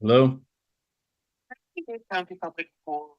Hello. County Public School.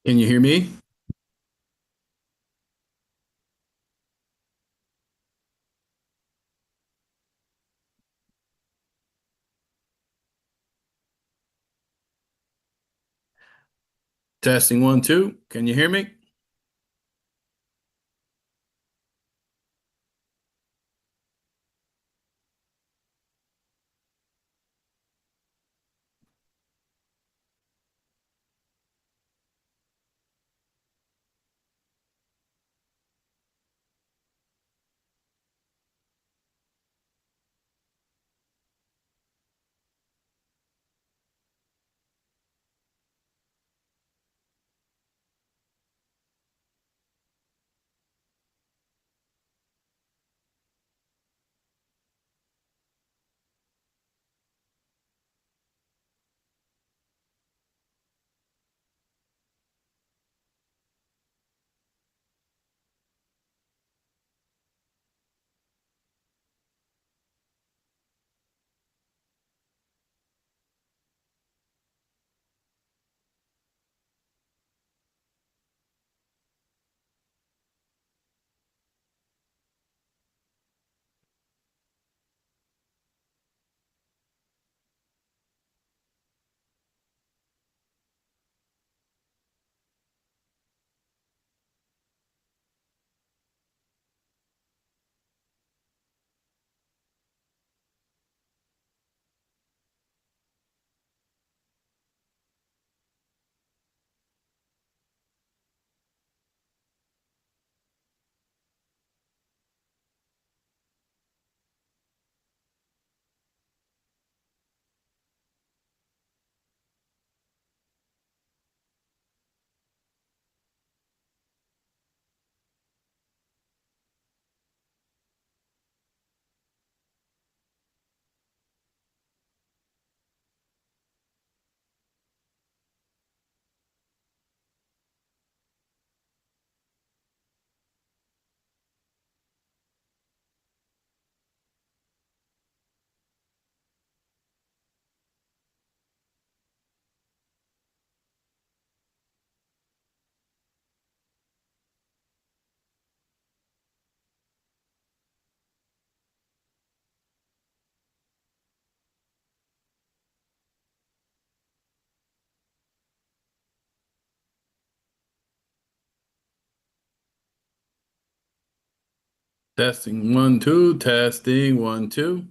Can you hear me? Testing one, two. Can you hear me? Testing 1, 2, testing 1, 2.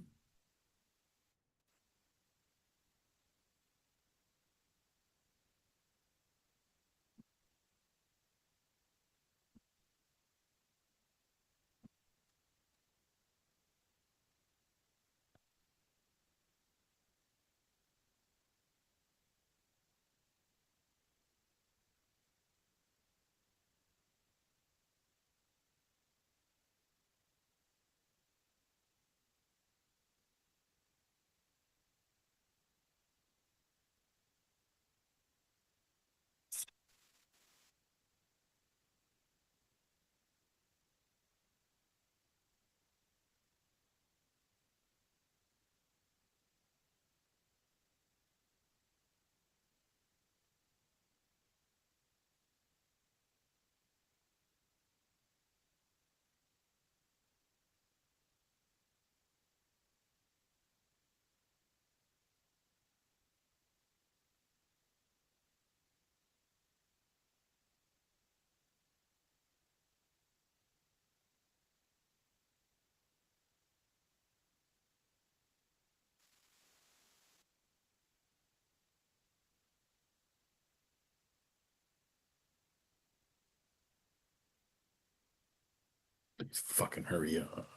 Please fucking hurry up.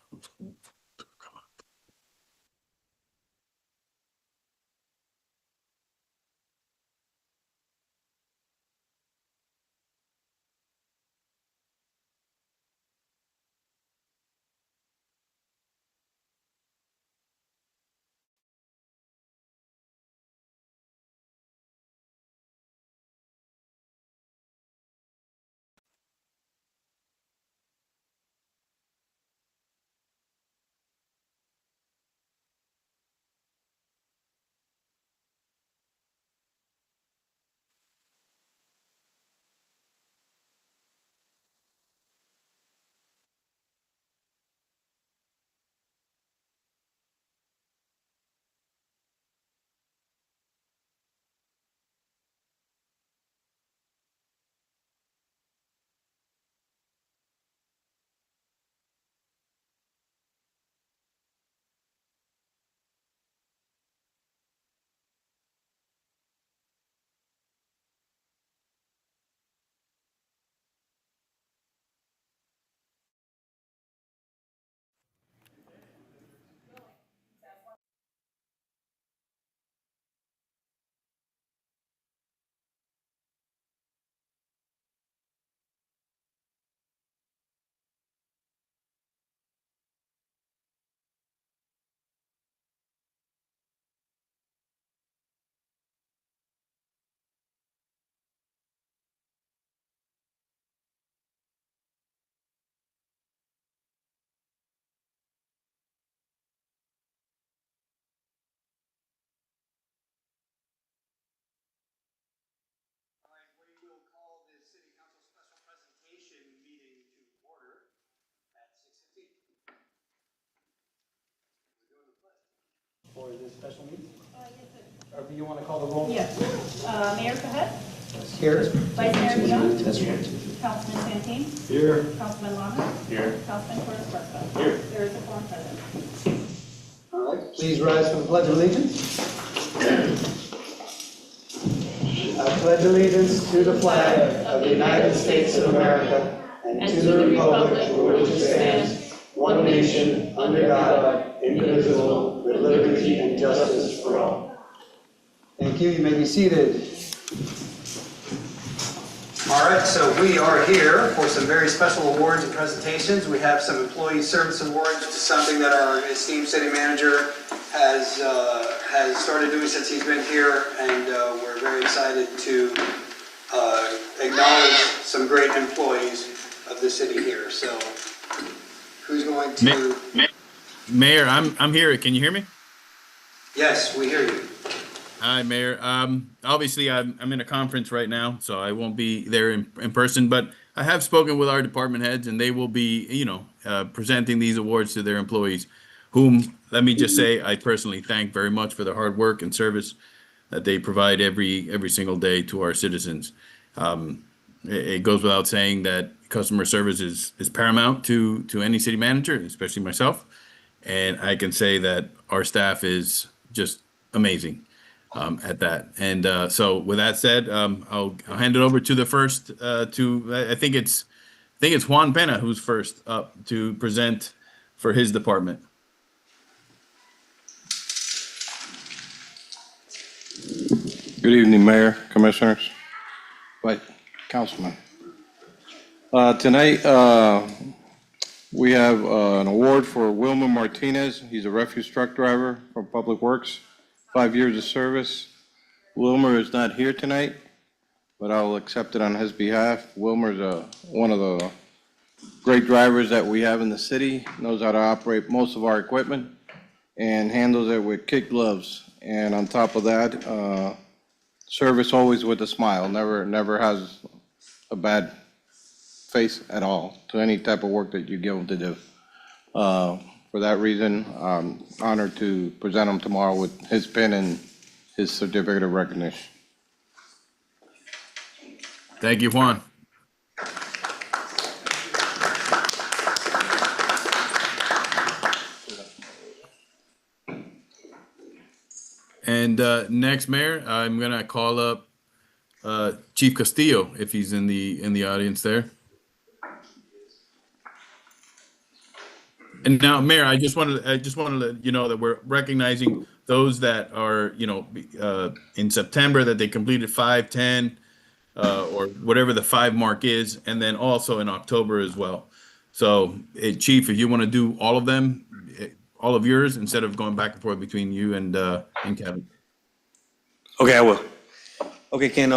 We will call the City Council Special Presentation meeting to order at 6:15. We're doing the pledge. For this special meeting? Or do you want to call the roll? Yes. Mayor Cahet, Here. Vice Mayor Dion, That's right. Councilman Santeen, Here. Councilman Lana, Here. Councilman Torres Garza. Here. There is a quorum present. All right, please rise for the Pledge of Allegiance. I pledge allegiance to the flag of the United States of America and to the republic for which it stands, one nation, under God, indivisible, with liberty and justice for all. Thank you. You may be seated. All right, so we are here for some very special awards and presentations. We have some employee service awards, which is something that our esteemed city manager has started doing since he's been here, and we're very excited to acknowledge some great employees of the city here. So, who's going to? Mayor, I'm here. Can you hear me? Yes, we hear you. Hi, Mayor. Obviously, I'm in a conference right now, so I won't be there in person. But I have spoken with our department heads, and they will be, presenting these awards to their employees, whom, let me just say, I personally thank very much for their hard work and service that they provide every single day to our citizens. It goes without saying that customer service is paramount to any city manager, especially myself. And I can say that our staff is just amazing at that. And so, with that said, I'll hand it over to the first. I think it's Juan Pena who's first up to present for his department. Good evening, Mayor, Commissioners, Councilman. Tonight, we have an award for Wilmer Martinez. He's a refuse truck driver from Public Works, 5 years of service. Wilmer is not here tonight, but I'll accept it on his behalf. Wilmer's one of the great drivers that we have in the city, knows how to operate most of our equipment, and handles it with kid gloves. And on top of that, service always with a smile, never has a bad face at all to any type of work that you give him to do. For that reason, I'm honored to present him tomorrow with his pin and his certificate of recognition. Thank you, Juan. And next, Mayor, I'm gonna call up Chief Castillo if he's in the audience there. And now, Mayor, I just wanted to let you know that we're recognizing those that are in September that they completed 5, 10, or whatever the 5 mark is, and then also in October as well. So, Chief, if you want to do all of them, all of yours, instead of going back and forth between you and Kevin. Okay, I will. Okay, can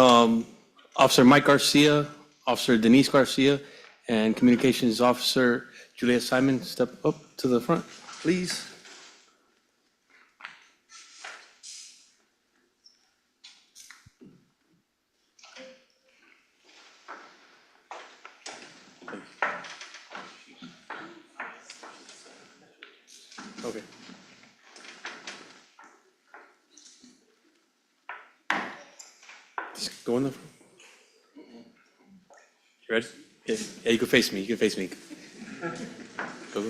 Officer Mike Garcia, Officer Denise Garcia, and Communications Officer Juliet Simon step up to the front, please? Okay. Just go in the front. You ready? Yeah, you can face me. You can face me. Go.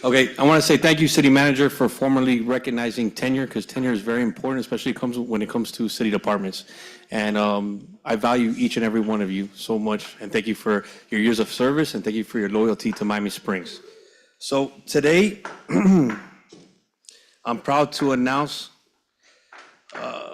Okay, I want to say thank you, City Manager, for formally recognizing tenure, because tenure is very important, especially when it comes to city departments. And I value each and every one of you so much, and thank you for your years of service, and thank you for your loyalty to Miami Springs. So today, I'm proud to announce, to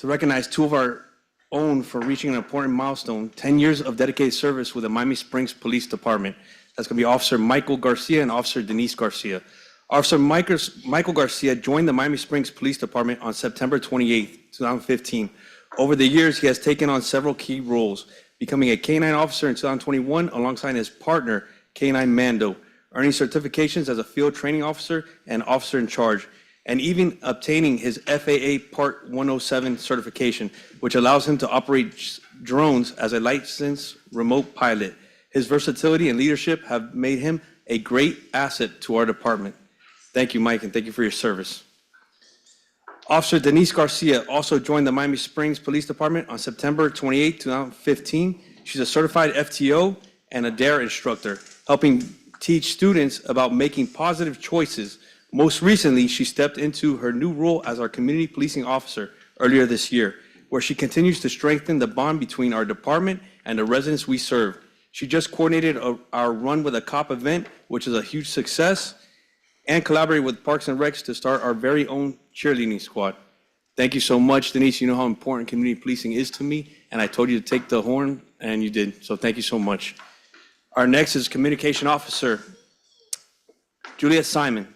recognize 2 of our own for reaching an important milestone, 10 years of dedicated service with the Miami Springs Police Department. That's going to be Officer Michael Garcia and Officer Denise Garcia. Officer Michael Garcia joined the Miami Springs Police Department on September 28, 2015. Over the years, he has taken on several key roles, becoming a K-9 officer in 2021 alongside his partner, K-9 Mando, earning certifications as a field training officer and officer in charge, and even obtaining his FAA Part 107 certification, which allows him to operate drones as a licensed remote pilot. His versatility and leadership have made him a great asset to our department. Thank you, Mike, and thank you for your service. Officer Denise Garcia also joined the Miami Springs Police Department on September 28, 2015. She's a certified FTO and a DARE instructor, helping teach students about making positive choices. Most recently, she stepped into her new role as our community policing officer earlier this year, where she continues to strengthen the bond between our department and the residents we serve. She just coordinated our Run with a Cop event, which is a huge success, and collaborated with Parks and Recs to start our very own cheerleading squad. Thank you so much, Denise. You know how important community policing is to me, and I told you to take the horn, and you did. So thank you so much. Our next is Communication Officer Juliet Simon.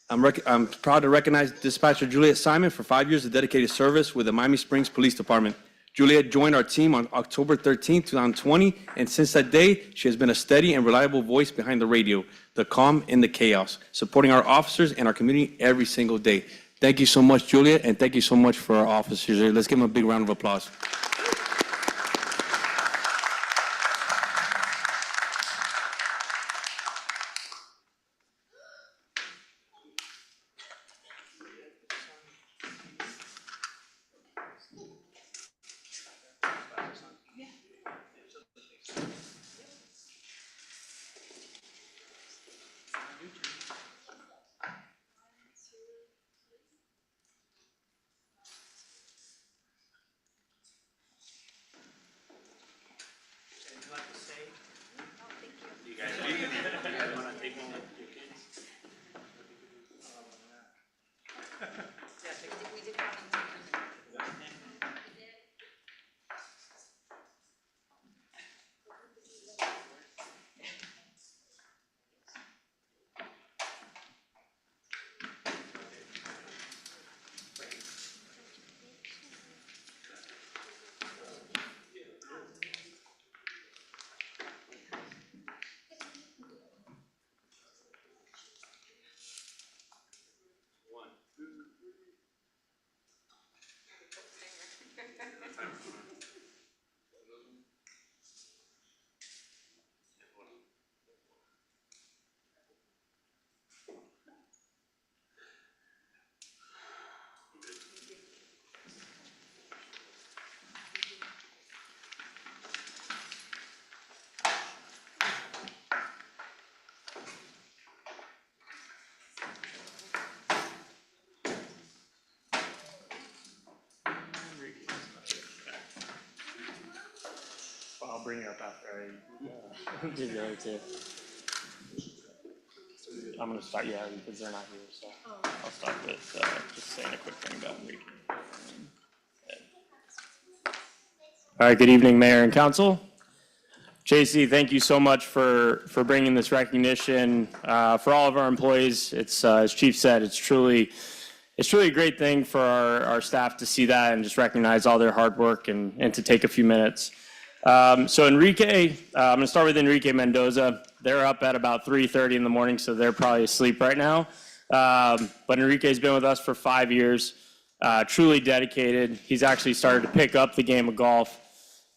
I'm proud to recognize Dispatcher Juliet Simon for 5 years of dedicated service with the Miami Springs Police Department. Juliet joined our team on October 13, 2020, and since that day, she has been a steady and reliable voice behind the radio, the calm in the chaos, supporting our officers and our community every single day. Thank you so much, Juliet, and thank you so much for our officers. Let's give them a big round of applause. up after I do the other two. I'm gonna start, yeah, because they're not here, so I'll start with just saying a quick thing about Enrique. All right, good evening, Mayor and Council. JC, thank you so much for bringing this recognition for all of our employees. It's as Chief said, it's truly a great thing for our staff to see that and just recognize all their hard work and to take a few minutes. So Enrique, I'm gonna start with Enrique Mendoza. They're up at about 3:30 in the morning, so they're probably asleep right now. But Enrique's been with us for 5 years, truly dedicated. He's actually started to pick up the game of golf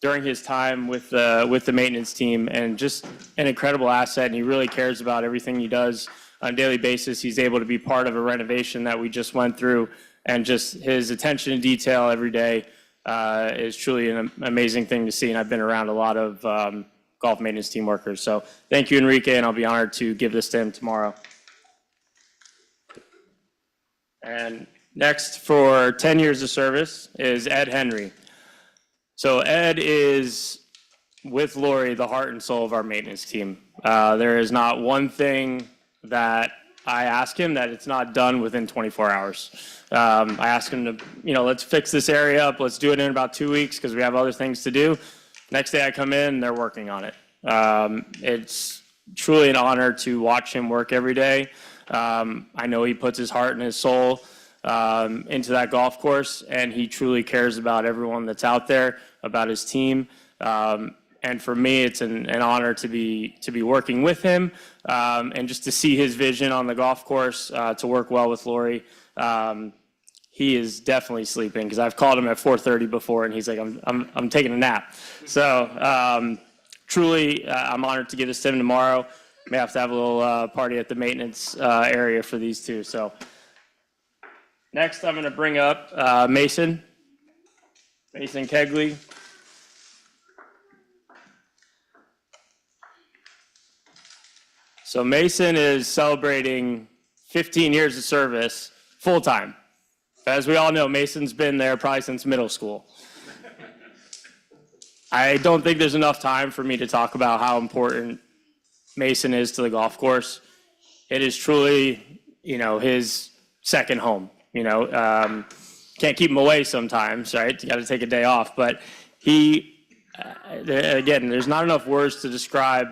during his time with the maintenance team, and just an incredible asset, and he really cares about everything he does on a daily basis. He's able to be part of a renovation that we just went through, and just his attention to detail every day is truly an amazing thing to see, and I've been around a lot of golf maintenance team workers. So thank you, Enrique, and I'll be honored to give this to him tomorrow. And next, for 10 years of service, is Ed Henry. So Ed is, with Lori, the heart and soul of our maintenance team. There is not one thing that I ask him that it's not done within 24 hours. I ask him to, let's fix this area up. Let's do it in about 2 weeks because we have other things to do. Next day I come in, they're working on it. It's truly an honor to watch him work every day. I know he puts his heart and his soul into that golf course, and he truly cares about everyone that's out there, about his team. And for me, it's an honor to be working with him, and just to see his vision on the golf course, to work well with Lori. He is definitely sleeping because I've called him at 4:30 before, and he's like, I'm taking a nap. So truly, I'm honored to give this to him tomorrow. May have to have a little party at the maintenance area for these two. So next, I'm going to bring up Mason Kegley. So Mason is celebrating 15 years of service full-time. As we all know, Mason's been there probably since middle school. I don't think there's enough time for me to talk about how important Mason is to the golf course. It is truly, his second home. Can't keep him away sometimes, right? You got to take a day off. But again, there's not enough words to describe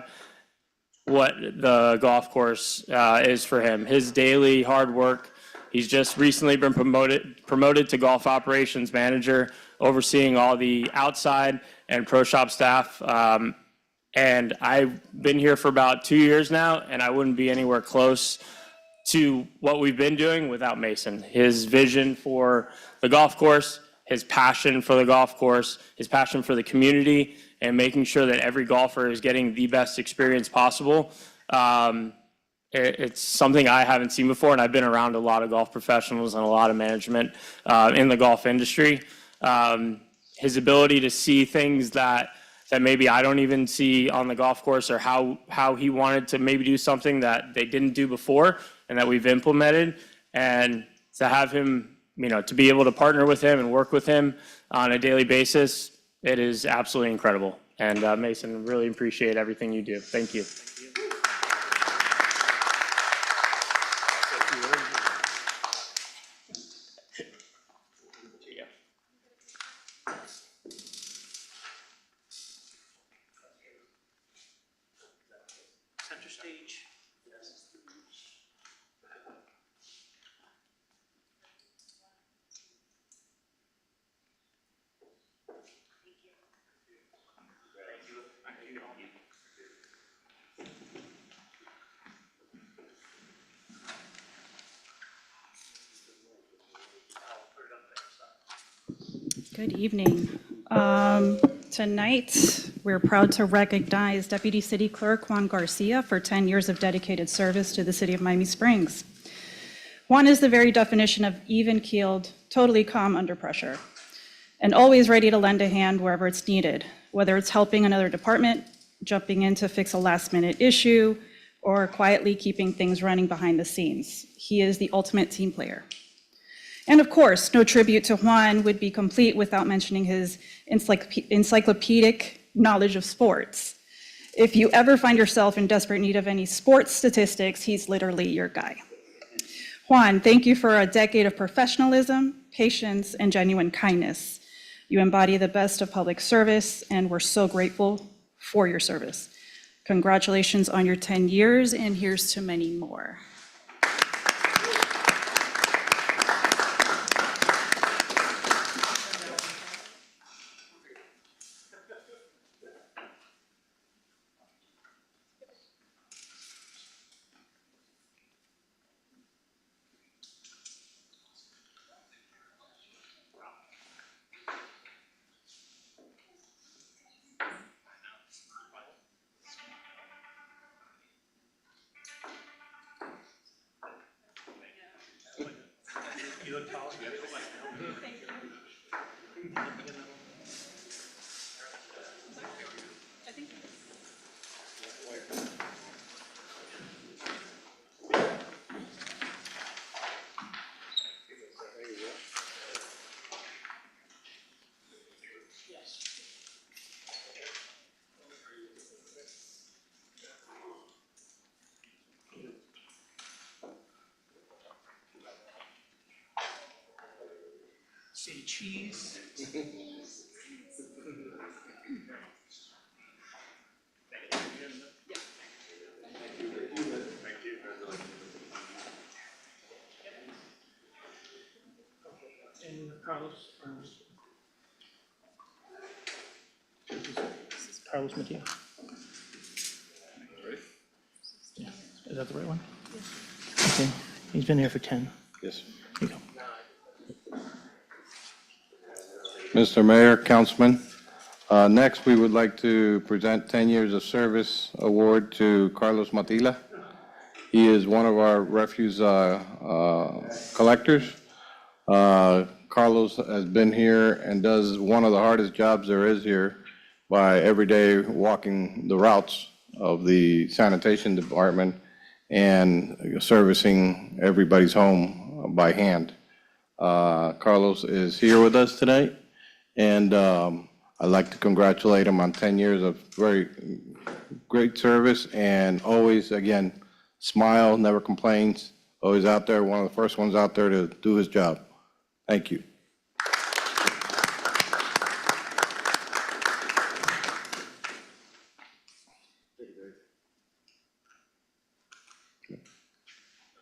what the golf course is for him. His daily hard work. He's just recently been promoted to golf operations manager, overseeing all the outside and pro shop staff. And I've been here for about 2 years now, and I wouldn't be anywhere close to what we've been doing without Mason. His vision for the golf course, his passion for the golf course, his passion for the community, and making sure that every golfer is getting the best experience possible. It's something I haven't seen before, and I've been around a lot of golf professionals and a lot of management in the golf industry. His ability to see things that maybe I don't even see on the golf course, or how he wanted to maybe do something that they didn't do before and that we've implemented, and to have him, to be able to partner with him and work with him on a daily basis, it is absolutely incredible. And Mason, really appreciate everything you do. Thank you. Center stage. Good evening. Tonight, we're proud to recognize Deputy City Clerk Juan Garcia for 10 years of dedicated service to the city of Miami Springs. Juan is the very definition of even-keeled, totally calm under pressure, and always ready to lend a hand wherever it's needed, whether it's helping another department, jumping in to fix a last-minute issue, or quietly keeping things running behind the scenes. He is the ultimate team player. And of course, no tribute to Juan would be complete without mentioning his encyclopedic knowledge of sports. If you ever find yourself in desperate need of any sports statistics, he's literally your guy. Juan, thank you for a decade of professionalism, patience, and genuine kindness. You embody the best of public service, and we're so grateful for your service. Congratulations on your 10 years, and here's to many more. Say cheese. And Carlos. Carlos Mateo. Yeah, is that the right one? Okay, he's been here for 10. Yes. Here you go. Mr. Mayor, Councilman, next, we would like to present 10 Years of Service Award to Carlos Matila. He is one of our refuse collectors. Carlos has been here and does one of the hardest jobs there is here by every day walking the routes of the sanitation department and servicing everybody's home by hand. Carlos is here with us tonight, and I'd like to congratulate him on 10 years of very great service, and always, again, smile, never complains, always out there, one of the first ones out there to do his job. Thank you.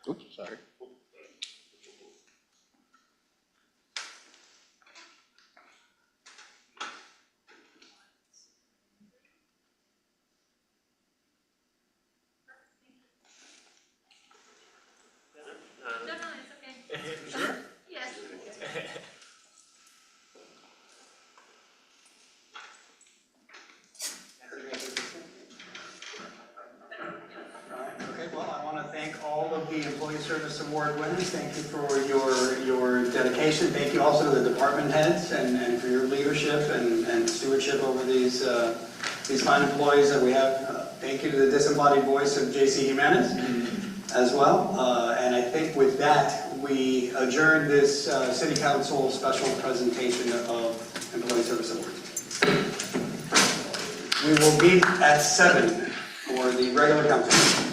Oops, sorry. Okay, well, I want to thank all of the Employee Service Award winners. Thank you for your dedication. Thank you also to the department heads and for your leadership and stewardship over these fine employees that we have. Thank you to the disembodied voice of J.C. Jimenez as well. And I think with that, we adjourn this City Council special presentation of Employee Service Awards. We will meet at 7 for the regular council.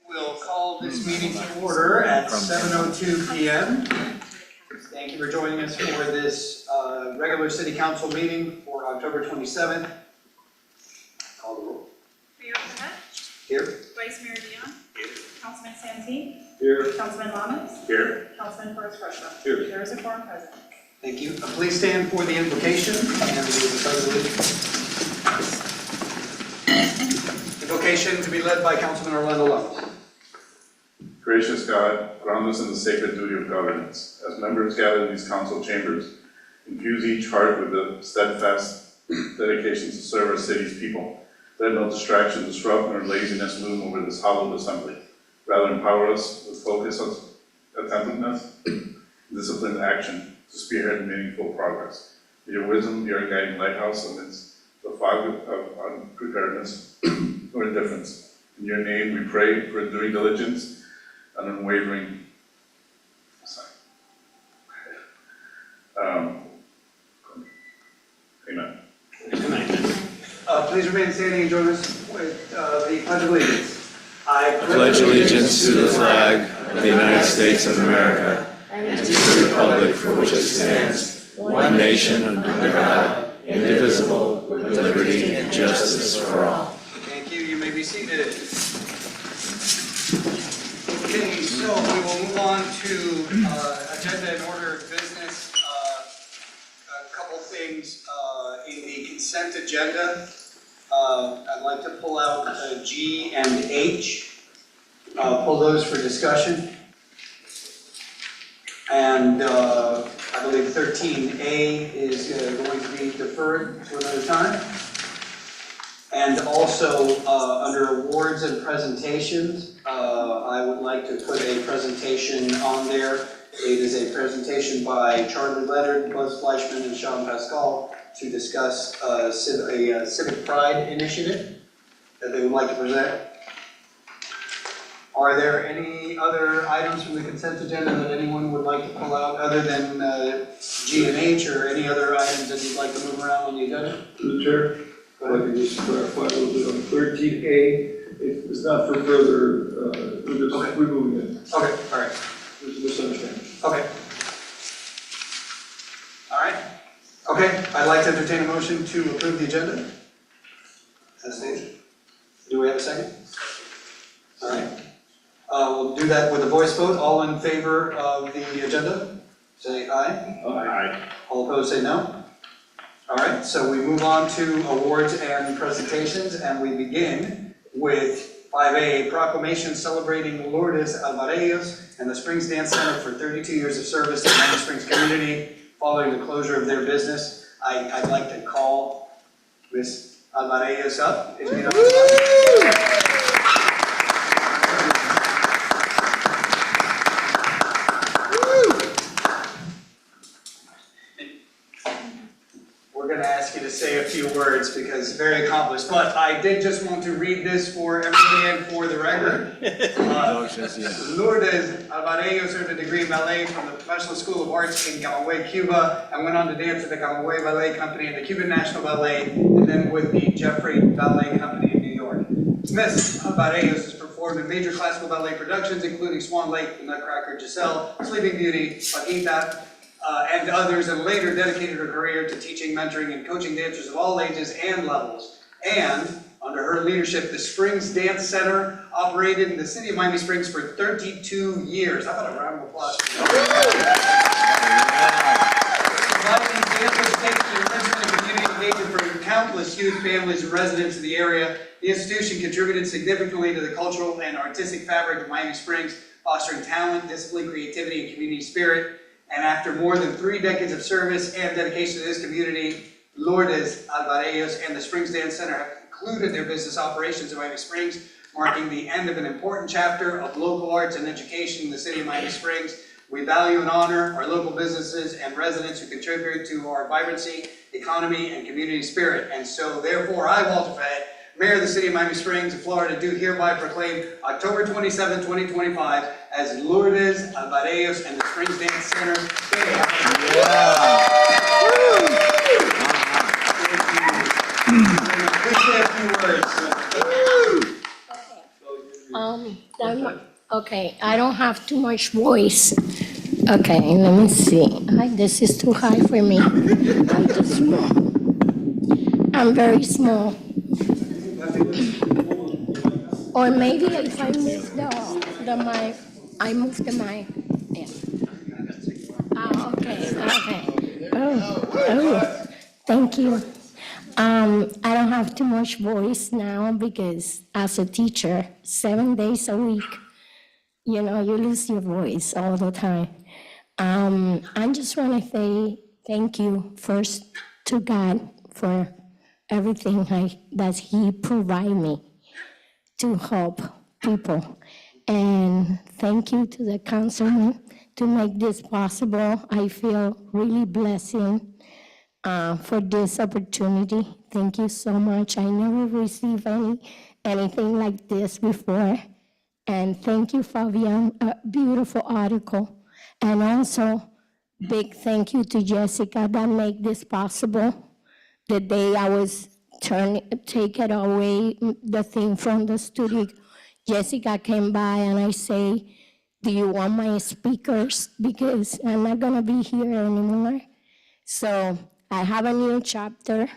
We'll call this meeting to order at 7:02 PM. Thank you for joining us for this regular city council meeting for October 27th. Call the roll. Mayor Burnett, Here. Vice Mayor Dion. Here. Councilman Santeen. Here. Councilman Lamas. Here. Councilman Forrest Fresha. Here. There is a quorum present. Thank you. Please stand for the invocation and the pledge of allegiance. Invocation to be led by Councilman Orlando Lummis. Gracious God, ground us in the sacred duty of governance. As members gather in these council chambers, infuse each heart with the steadfast dedication to serve our city's people. Let no distraction disrupt nor laziness loom over this hallowed assembly. Rather, empower us with focus on attentiveness, disciplined action to spearhead meaningful progress. May your wisdom be our guiding lighthouse amidst the fog of unpreparedness or indifference. In your name we pray for enduring diligence and unwavering, amen. Please remain standing and join us with the pledge of allegiance. I pledge allegiance to the flag of the United States of America and to the republic for which it stands, one nation under God, indivisible, with liberty and justice for all. Thank you. You may be seated. Okay, so we will move on to agenda and order of business. A couple things in the consent agenda. I'd like to pull out G and H, pull those for discussion. And I believe 13A is going to be deferred to another time. And also, under awards and presentations, I would like to put a presentation on there. It is a presentation by Charlie Leonard, Buzz Fleischman, and Sean Pascal to discuss a Civic Pride initiative that they would like to present. Are there any other items from the consent agenda that anyone would like to pull out other than G and H, or any other items that you'd like to move around on the agenda? Through the chair, I'd like to just clarify a little bit on 13A. It's not for further, we're just removing it. Okay, all right. There's a misunderstanding. Okay. All right. Okay, I'd like to entertain a motion to approve the agenda. As stated. Do we have a second? All right. We'll do that with a voice vote. All in favor of the agenda, say aye. Aye. All opposed, say no. All right, so we move on to awards and presentations, and we begin with 5A, proclamation celebrating Lourdes Alvarellos and the Springs Dance Center for 32 years of service to the Miami Springs community following the closure of their business. I'd like to call Ms. Alvarellos up. If you don't We're going to ask you to say a few words because it's very accomplished, but I did just want to read this for everybody and for the record. Lourdes Alvarellos earned a degree in ballet from the Professional School of Arts in Camagüey, Cuba, and went on to dance at the Camagüey Ballet Company and the Cuban National Ballet, and then with the Jeffrey Ballet Company in New York. Ms. Alvarellos has performed in major classical ballet productions, including Swan Lake, The Nutcracker, Giselle, Sleeping Beauty, Paquita, and others, and later dedicated her career to teaching, mentoring, and coaching dancers of all ages and levels. And, under her leadership, the Springs Dance Center operated in the city of Miami Springs for 32 years. How about a round of applause? Providing dancers, safety, enrichment, and community engagement for countless youth, families, and residents of the area. The institution contributed significantly to the cultural and artistic fabric of Miami Springs, fostering talent, discipline, creativity, and community spirit. And after more than 3 decades of service and dedication to this community, Lourdes Alvarellos and the Springs Dance Center have concluded their business operations in Miami Springs, marking the end of an important chapter of local arts and education in the city of Miami Springs. We value and honor our local businesses and residents who contribute to our vibrancy, economy, and community spirit. And so, therefore, I, Walter Fett, Mayor of the City of Miami Springs, Florida, do hereby proclaim October 27, 2025 as Lourdes Alvarellos and the Springs Dance Center Day. Please say a few words. Okay, I don't have too much voice. Okay, let me see. This is too high for me. I'm too small. I'm very small. Or maybe if I move the mic, I move the mic. Yeah. Okay. Oh, thank you. I don't have too much voice now because as a teacher, 7 days a week, you lose your voice all the time. I just want to say thank you first to God for everything that He provided me to help people. And thank you to the councilman to make this possible. I feel really blessed for this opportunity. Thank you so much. I never received anything like this before. And thank you, Fabian, a beautiful article. And also, big thank you to Jessica that made this possible. The day I was taking away the thing from the studio, Jessica came by and I say, do you want my speakers? Because I'm not gonna be here anymore. So I have a new chapter.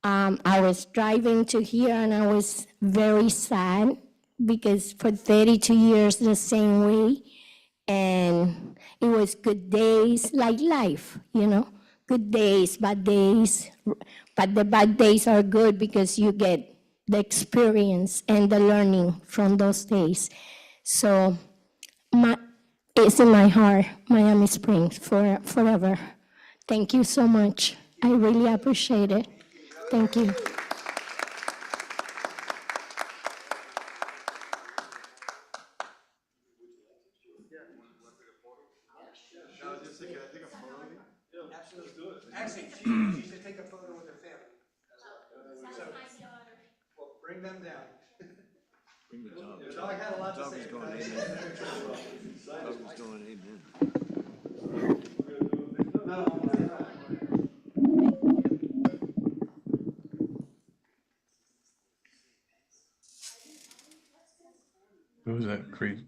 I was driving to here and I was very sad because for 32 years the same way. And it was good days, like life, good days, bad days. But the bad days are good because you get the experience and the learning from those days. So it's in my heart, Miami Springs, forever. Thank you so much. I really appreciate it. Thank you. Actually, she should take a photo with her family. Well, bring them down. The dog had a lot to say. Who was that crazy?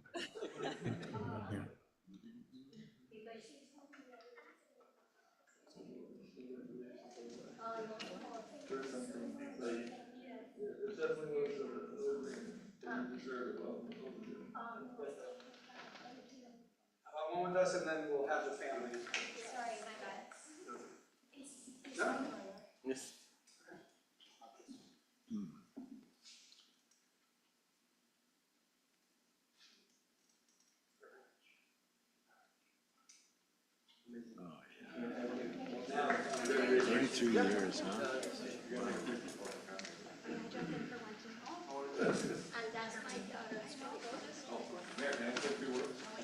One with us and then we'll have the family. Sorry, my bad. No? Yes.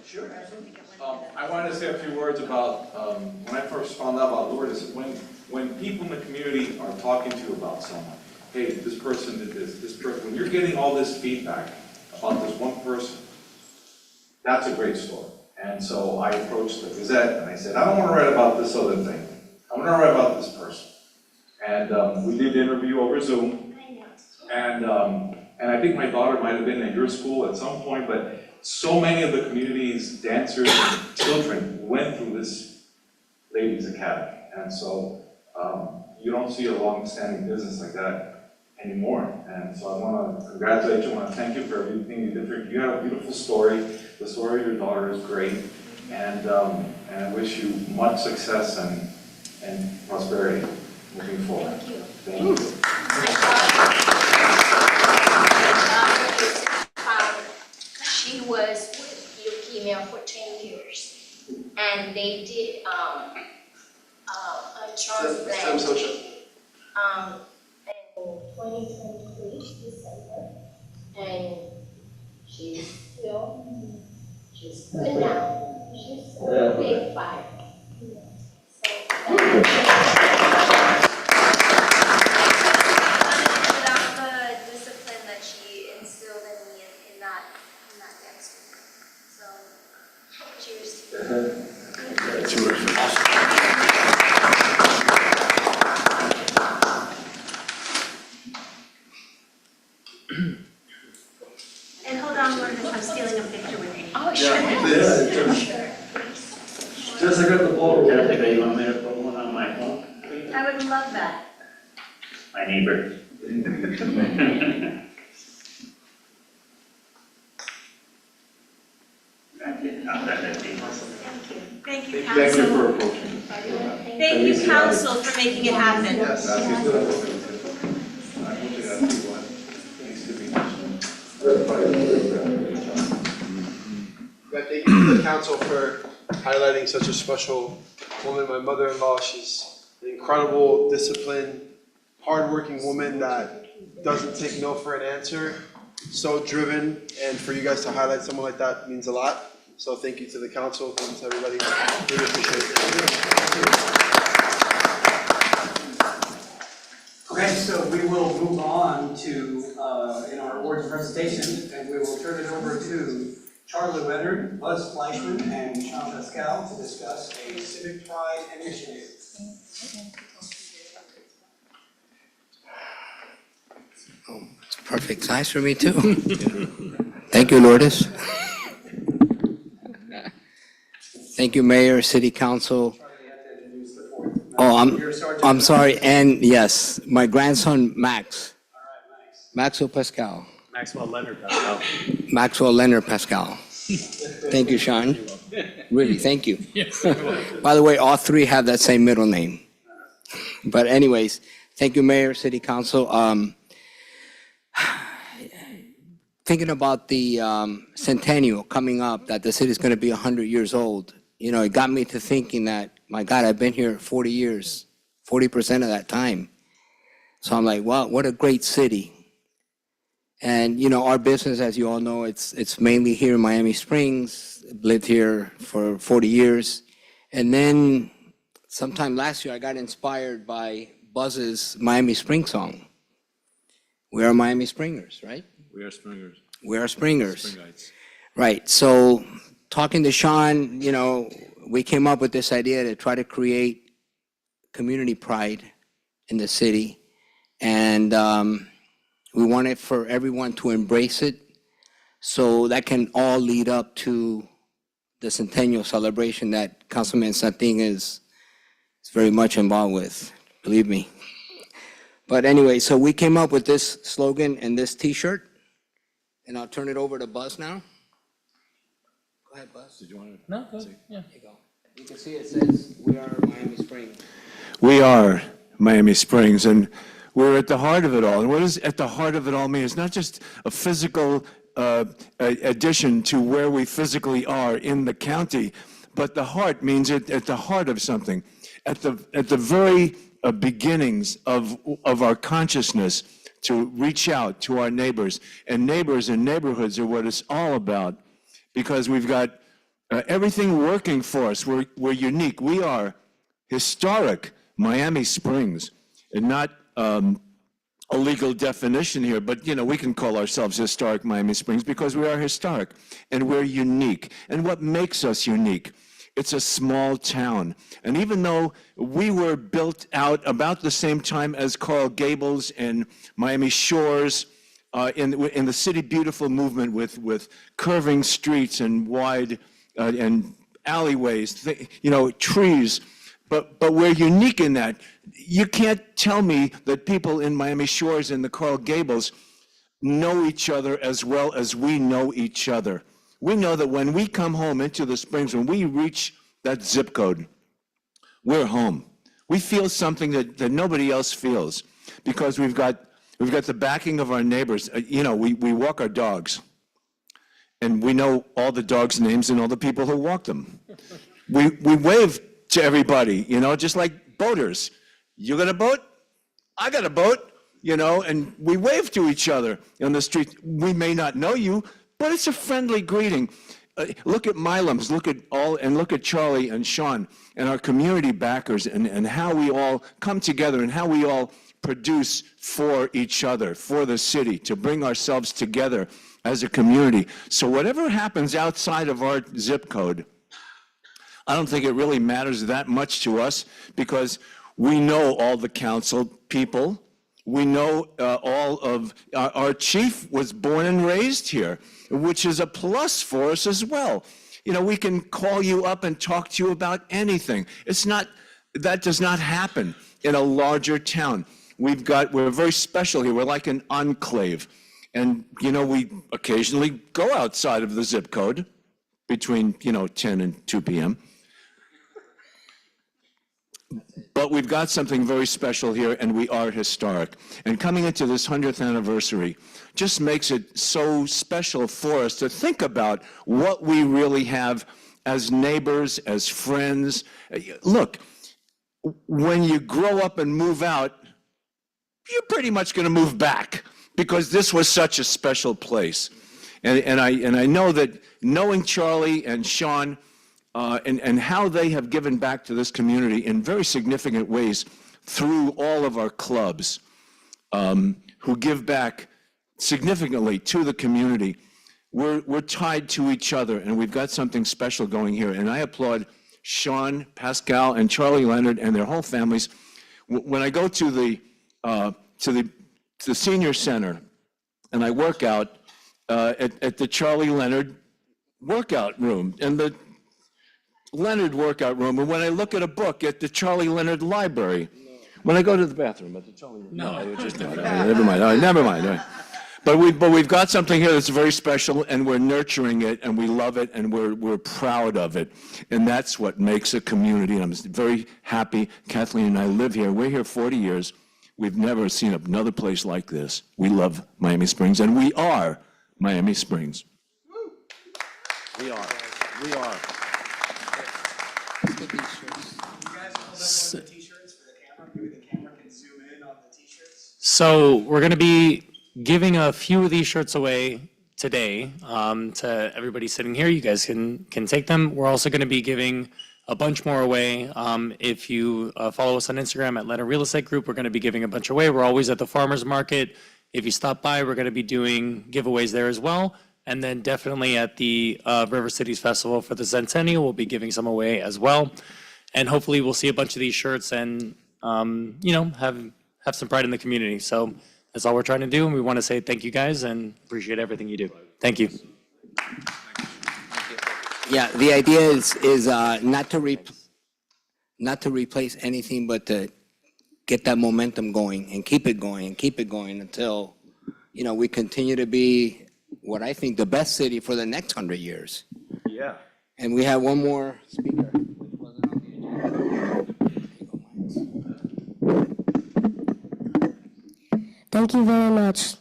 Sure, absolutely. I wanted to say a few words about, when I first found out about Lourdes, when people in the community are talking to you about someone, hey, this person did this person, when you're getting all this feedback about this one person, that's a great story. And so I approached the Gazette and I said, I don't want to write about this other thing. I want to write about this person. And we did the interview over Zoom. And I think my daughter might have been at your school at some point, but so many of the community's dancers and children went through this ladies' academy. And so you don't see a long-standing business like that anymore. And so I want to congratulate you, I want to thank you for everything you did. You have a beautiful story. The story of your daughter is great. And I wish you much success and prosperity moving forward. Thank you. Thank you. She was with leukemia for 10 years, and they did a transplant in 2023, December, and she's good now. She's day 5. Without the discipline that she instilled in me in that dance group. So, cheers. And hold on, Sean learned I'm stealing a picture with me. Oh, sure. Just I got the ball. Jessica, you want me to put one on my phone? I would love that. My neighbor. Thank you, Thank you council. for approaching. Thank you, council, for making it happen. Yes, that's good. Thank you to the council for highlighting such a special woman, my mother-in-law. She's an incredible, disciplined, hardworking woman that doesn't take no for an answer, so driven, and for you guys to highlight someone like that means a lot. So thank you to the council, thank you to everybody. Really appreciate it. Okay, so we will move on to, in our awards and presentation, and we will turn it over to Charlie Leonard, Buzz Fleischman, and Sean Pascal to discuss a civic pride initiative. It's perfect size for me too. Thank you, Lourdes. Thank you, Mayor, City Council. Oh, I'm sorry, and yes, my grandson, Max. Maxwell Pascal. Maxwell Leonard Pascal. Maxwell Leonard Pascal. Thank you, Sean. Really, thank you. By the way, all three have that same middle name. But anyways, thank you, Mayor, City Council. Thinking about the centennial coming up, that the city's going to be 100 years old, you know, it got me to thinking that, my God, I've been here 40 years, 40% of that time. So I'm like, wow, what a great city. And, you know, our business, as you all know, it's mainly here in Miami Springs. Lived here for 40 years. And then sometime last year, I got inspired by Buzz's Miami Springs song. We are Miami Springers, right? We are Springers. We are Springers. Springites. Right. So talking to Sean, you know, we came up with this idea to try to create community pride in the city. And we wanted for everyone to embrace it, so that can all lead up to the centennial celebration that Councilman Santin is very much involved with, believe me. But anyway, so we came up with this slogan and this T-shirt, and I'll turn it over to Buzz now. Go ahead, Buzz. Did you want to? No, go, yeah. There you go. You can see it says, "We are Miami Springs." We are Miami Springs, and we're at the heart of it all. And what does at the heart of it all mean? It's not just a physical addition to where we physically are in the county, but the heart means it at the heart of something, at the very beginnings of our consciousness, to reach out to our neighbors. And neighbors and neighborhoods are what it's all about, because we've got everything working for us. We're unique. We are historic Miami Springs, and not a legal definition here, but you know, we can call ourselves historic Miami Springs because we are historic and we're unique. And what makes us unique? It's a small town. And even though we were built out about the same time as Coral Gables and Miami Shores, in the City Beautiful movement with curving streets and wide and alleyways, you know, trees, but we're unique in that. You can't tell me that people in Miami Shores and the Coral Gables know each other as well as we know each other. We know that when we come home into the Springs, when we reach that zip code, we're home. We feel something that nobody else feels, because we've got the backing of our neighbors. You know, we walk our dogs, and we know all the dogs' names and all the people who walk them. We wave to everybody, you know, just like boaters. You got a boat? I got a boat, you know, and we wave to each other on the street. We may not know you, but it's a friendly greeting. Look at Milam's, look at Charlie and Sean and our community backers, and how we all come together and how we all produce for each other, for the city, to bring ourselves together as a community. So whatever happens outside of our zip code, I don't think it really matters that much to us, because we know all the council people. We know all of, our chief was born and raised here, which is a plus for us as well. You know, we can call you up and talk to you about anything. That does not happen in a larger town. We're very special here. We're like an enclave. And, you know, we occasionally go outside of the zip code between, 10 and 2 p.m. But we've got something very special here, and we are historic. And coming into this 100th anniversary just makes it so special for us to think about what we really have as neighbors, as friends. Look, when you grow up and move out, you're pretty much going to move back because this was such a special place. And I know that knowing Charlie and Sean, and how they have given back to this community in very significant ways through all of our clubs, who give back significantly to the community. We're tied to each other, and we've got something special going here. And I applaud Sean, Pascal, and Charlie Leonard and their whole families. When I go to the senior center and I work out at the Charlie Leonard workout room and the Leonard workout room, and when I look at a book at the Charlie Leonard library, when I go to the bathroom at the Charlie Leonard, never mind. All right, never mind. All right. But we've got something here that's very special, and we're nurturing it, and we love it, and we're proud of it, and that's what makes a community. And I'm very happy. Kathleen and I live here. We're here 40 years. We've never seen another place like this. We love Miami Springs, and we are Miami Springs. We are. We are. So we're going to be giving a few of these shirts away today to everybody sitting here. You guys can take them. We're also going to be giving a bunch more away. If you follow us on Instagram at Leonard Real Estate Group, we're going to be giving a bunch away. We're always at the farmers market. If you stop by, we're going to be doing giveaways there as well. And then definitely at the River Cities Festival for the Centennial, we'll be giving some away as well. And hopefully we'll see a bunch of these shirts and, have some pride in the community. So that's all we're trying to do. And we want to say thank you guys and appreciate everything you do. Thank you. Yeah, the idea is not to replace anything, but to get that momentum going and keep it going and keep it going until, we continue to be what I think the best city for the next 100 years. Yeah. And we have one more speaker. Thank you very much.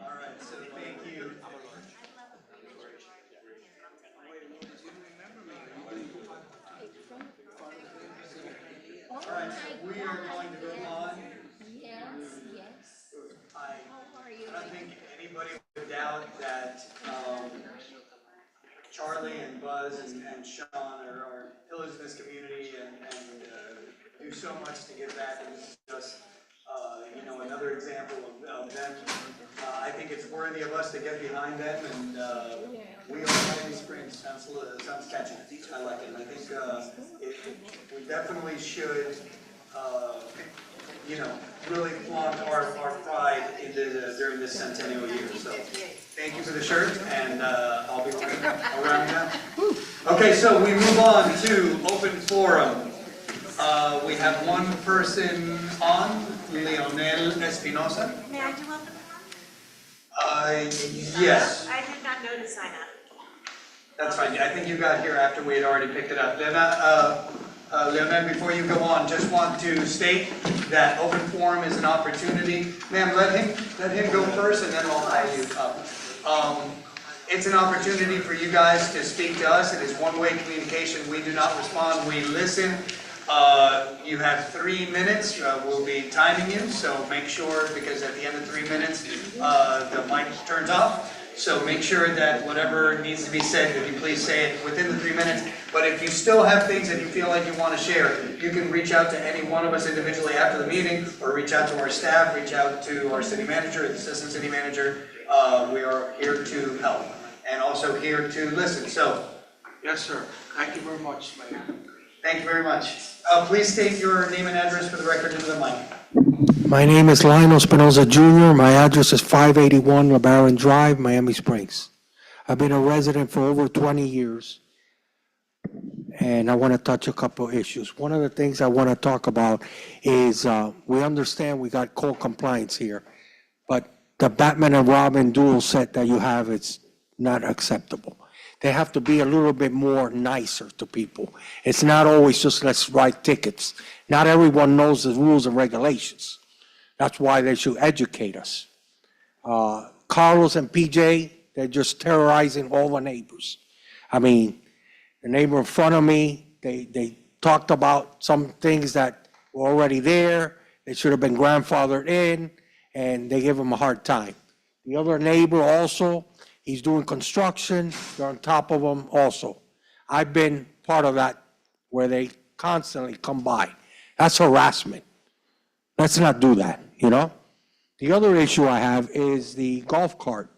All right, so thank you. All right, so we are going to go on. Yes. I don't think anybody would doubt that Charlie and Buzz and Sean are pillars in this community and do so much to give back. And this is just, another example of them. I think it's worthy of us to get behind them, and we are Miami Springs. Sounds catchy. I like it. I think we definitely should, really flaunt our pride during this centennial year. So thank you for the shirt, and I'll be around now. Okay, so we move on to open forum. We have one person on, Leonel Espinosa. May I do open Yes. I did not know to sign up. That's fine. I think you got here after we had already picked it up. Leonel, before you go on, just want to state that open forum is an opportunity. Ma'am, let him go first, and then I'll call you up. It's an opportunity for you guys to speak to us. It is one-way communication. We do not respond, we listen. You have 3 minutes. We'll be timing you, so make sure, because at the end of 3 minutes, the mic turns off. So make sure that whatever needs to be said, if you please say it within the 3 minutes. But if you still have things that you feel like you want to share, you can reach out to any one of us individually after the meeting, or reach out to our staff, reach out to our city manager, the assistant city manager. We are here to help, and also here to listen. So, Yes, sir. Thank you very much, Mayor. thank you very much. Please state your name and address for the record into the mic. My name is Lionel Espinoza Jr. My address is 581 LeBaron Drive, Miami Springs. I've been a resident for over 20 years, and I want to touch a couple of issues. One of the things I want to talk about is we understand we got code compliance here, but the Batman and Robin dual set that you have is not acceptable. They have to be a little bit more nicer to people. It's not always just let's write tickets. Not everyone knows the rules and regulations. That's why they should educate us. Carlos and PJ, they're just terrorizing all the neighbors. I mean, the neighbor in front of me, they talked about some things that were already there. They should have been grandfathered in, and they give them a hard time. The other neighbor also, he's doing construction, they're on top of him also. I've been part of that where they constantly come by. That's harassment. Let's not do that, you know? The other issue I have is the golf cart.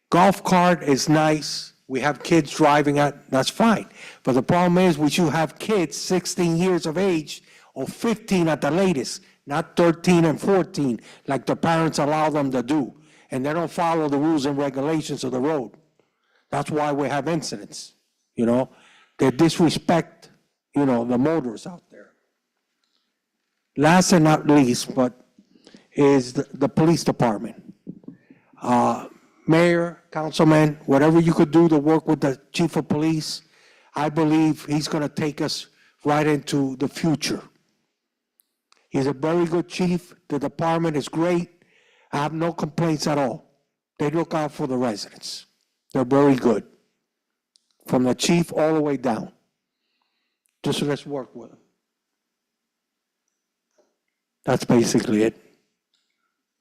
Golf cart is nice. We have kids driving it, that's fine. But the problem is we should have kids 16 years of age or 15 at the latest, not 13 and 14 like the parents allow them to do. And they don't follow the rules and regulations of the road. That's why we have incidents, you know? They disrespect, you know, the motorists out there. Last and not least, but is the police department. Mayor, councilman, whatever you could do to work with the chief of police, I believe he's gonna take us right into the future. He's a very good chief. The department is great. I have no complaints at all. They look out for the residents. They're very good. From the chief all the way down. Just let's work with them. That's basically it.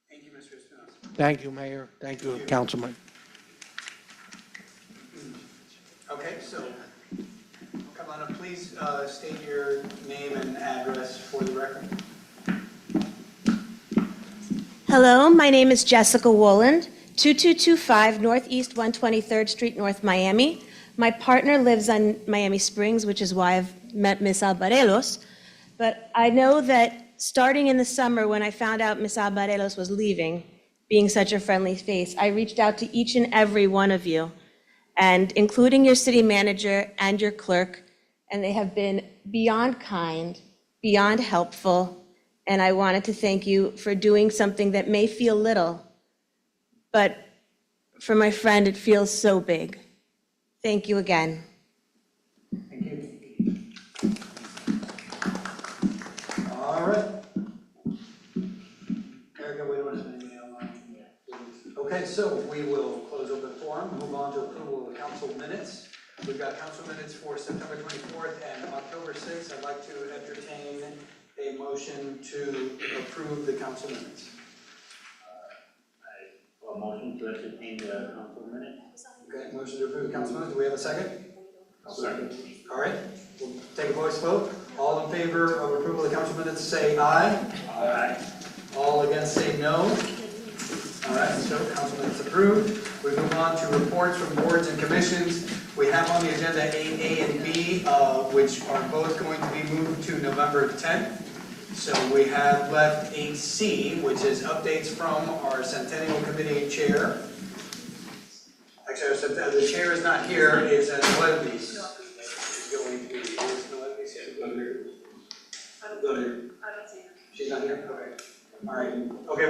Thank you, Mr. Espinosa. Thank you, Mayor. Thank you, Councilman. Okay, so come on up, please state your name and address for the record. Hello, my name is Jessica Woland, 2225 Northeast 123rd Street, North Miami. My partner lives on Miami Springs, which is why I've met Ms. Albarelos. But I know that starting in the summer, when I found out Ms. Albarelos was leaving, being such a friendly face, I reached out to each and every one of you, and including your city manager and your clerk, and they have been beyond kind, beyond helpful, and I wanted to thank you for doing something that may feel little, but for my friend, it feels so big. Thank you again. Thank you. All right. Erica, we don't have anybody online. Okay, so we will close open forum, move on to approval of the council minutes. We've got council minutes for September 24th and October 6th. I'd like to entertain a motion to approve the council minutes. A motion to entertain the council minutes. Okay, motion to approve the council minutes. Do we have a second? Second. All right, we'll take a voice vote. All in favor of approval of the council minutes, say aye. Aye. All against, say no. All right, so council minutes approved. We move on to reports from boards and commissions. We have on the agenda 8A and B, which are both going to be moved to November 10th. So we have left 8C, which is updates from our Centennial Committee chair. Actually, the chair is not here, it's Lebanese. It's going to be, is Lebanese here? Go here. She's not here? Okay. All right. Okay,